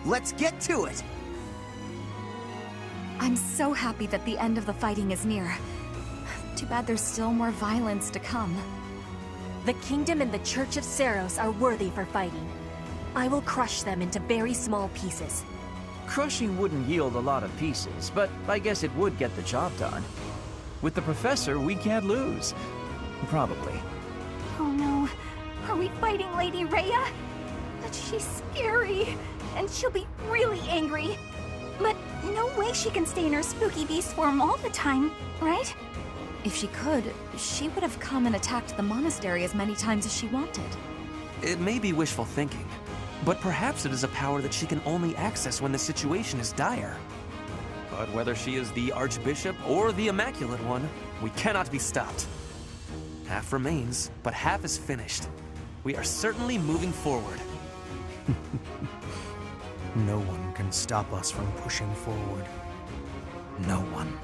Let's get to it! I'm so happy that the end of the fighting is near. Too bad there's still more violence to come. The Kingdom and the Church of Seiros are worthy for fighting. I will crush them into very small pieces. Crushing wouldn't yield a lot of pieces, but I guess it would get the job done. With the Professor, we can't lose. Probably. Oh no. Are we fighting Lady Rhea? But she's scary, and she'll be really angry. But no way she can stay in her spooky beast form all the time, right? If she could, she would have come and attacked the monastery as many times as she wanted. It may be wishful thinking, but perhaps it is a power that she can only access when the situation is dire. But whether she is the Archbishop or the Immaculate One, we cannot be stopped. Half remains, but half is finished. We are certainly moving forward. No one can stop us from pushing forward. No one.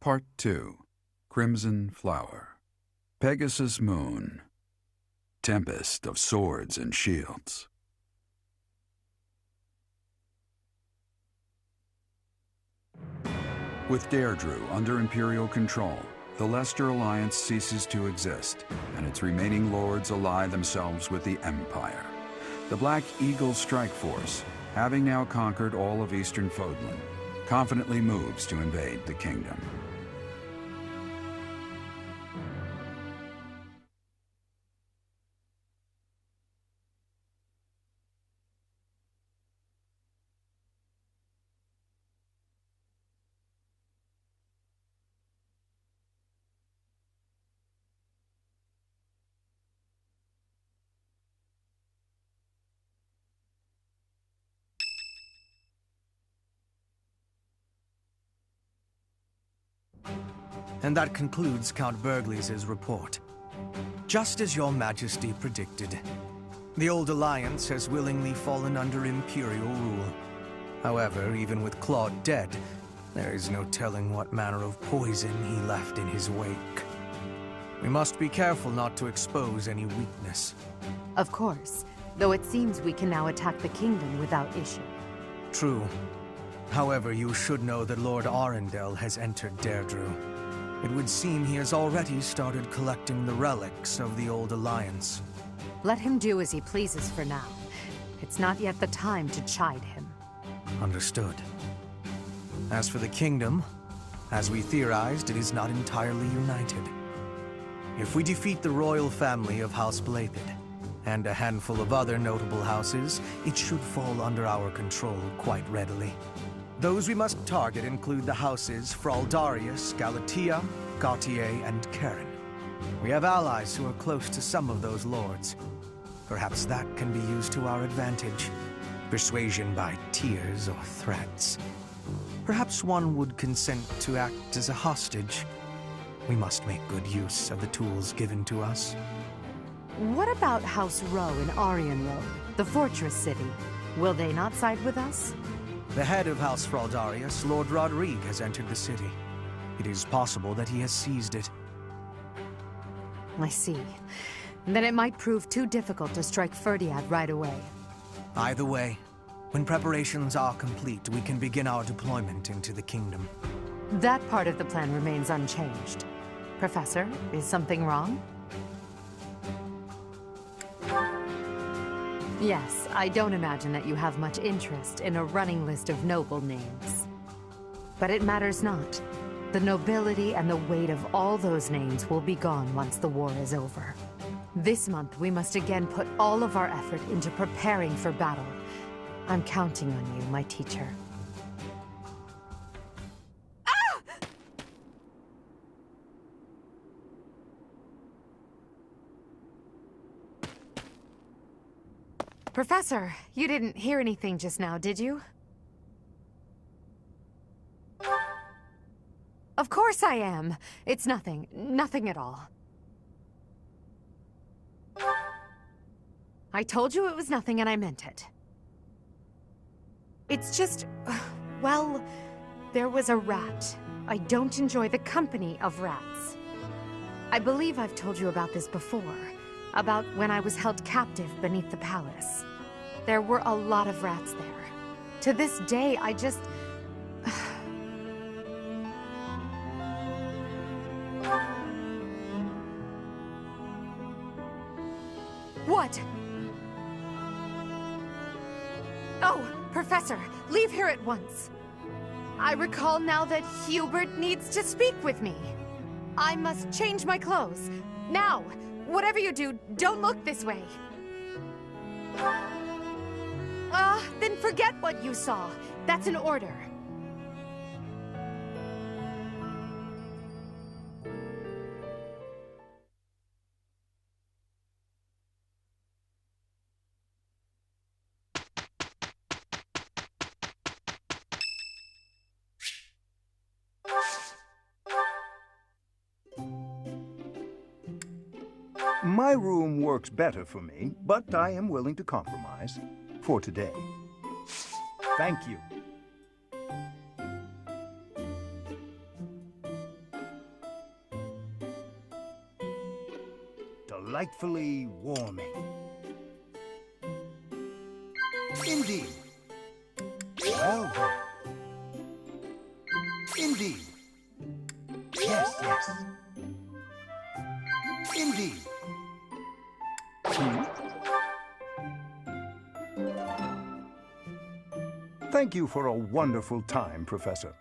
Part 2. Crimson Flower, Pegasus Moon, Tempest of Swords and Shields. With Deirdre under Imperial control, the Leicester Alliance ceases to exist, and its remaining lords ally themselves with the Empire. The Black Eagle Strike Force, having now conquered all of Eastern Fodlan, confidently moves to invade the kingdom. And that concludes Count Burghley's report. Just as your majesty predicted, the old alliance has willingly fallen under Imperial rule. However, even with Claude dead, there is no telling what manner of poison he left in his wake. We must be careful not to expose any weakness. Of course, though it seems we can now attack the kingdom without issue. True. However, you should know that Lord Arundel has entered Deirdre. It would seem he has already started collecting the relics of the old alliance. Let him do as he pleases for now. It's not yet the time to chide him. Understood. As for the kingdom, as we theorized, it is not entirely united. If we defeat the royal family of House Byleth, and a handful of other notable houses, it should fall under our control quite readily. Those we must target include the houses Fraldarius, Galatea, Gautier, and Karen. We have allies who are close to some of those lords. Perhaps that can be used to our advantage. Persuasion by tears or threats. Perhaps one would consent to act as a hostage. We must make good use of the tools given to us. What about House Row in Arian Road, the fortress city? Will they not side with us? The head of House Fraldarius, Lord Rodrigue, has entered the city. It is possible that he has seized it. I see. Then it might prove too difficult to strike Ferdiad right away. Either way, when preparations are complete, we can begin our deployment into the kingdom. That part of the plan remains unchanged. Professor, is something wrong? Yes, I don't imagine that you have much interest in a running list of noble names. But it matters not. The nobility and the weight of all those names will be gone once the war is over. This month, we must again put all of our effort into preparing for battle. I'm counting on you, my teacher. Professor, you didn't hear anything just now, did you? Of course I am. It's nothing. Nothing at all. I told you it was nothing and I meant it. It's just... well, there was a rat. I don't enjoy the company of rats. I believe I've told you about this before. About when I was held captive beneath the palace. There were a lot of rats there. To this day, I just... What? Oh, Professor, leave here at once. I recall now that Hubert needs to speak with me. I must change my clothes. Now! Whatever you do, don't look this way. Then forget what you saw. That's an order. My room works better for me, but I am willing to compromise. For today. Thank you. delightfully warming. Indeed. Well then. Indeed. Yes, yes. Indeed. Thank you for a wonderful time, Professor.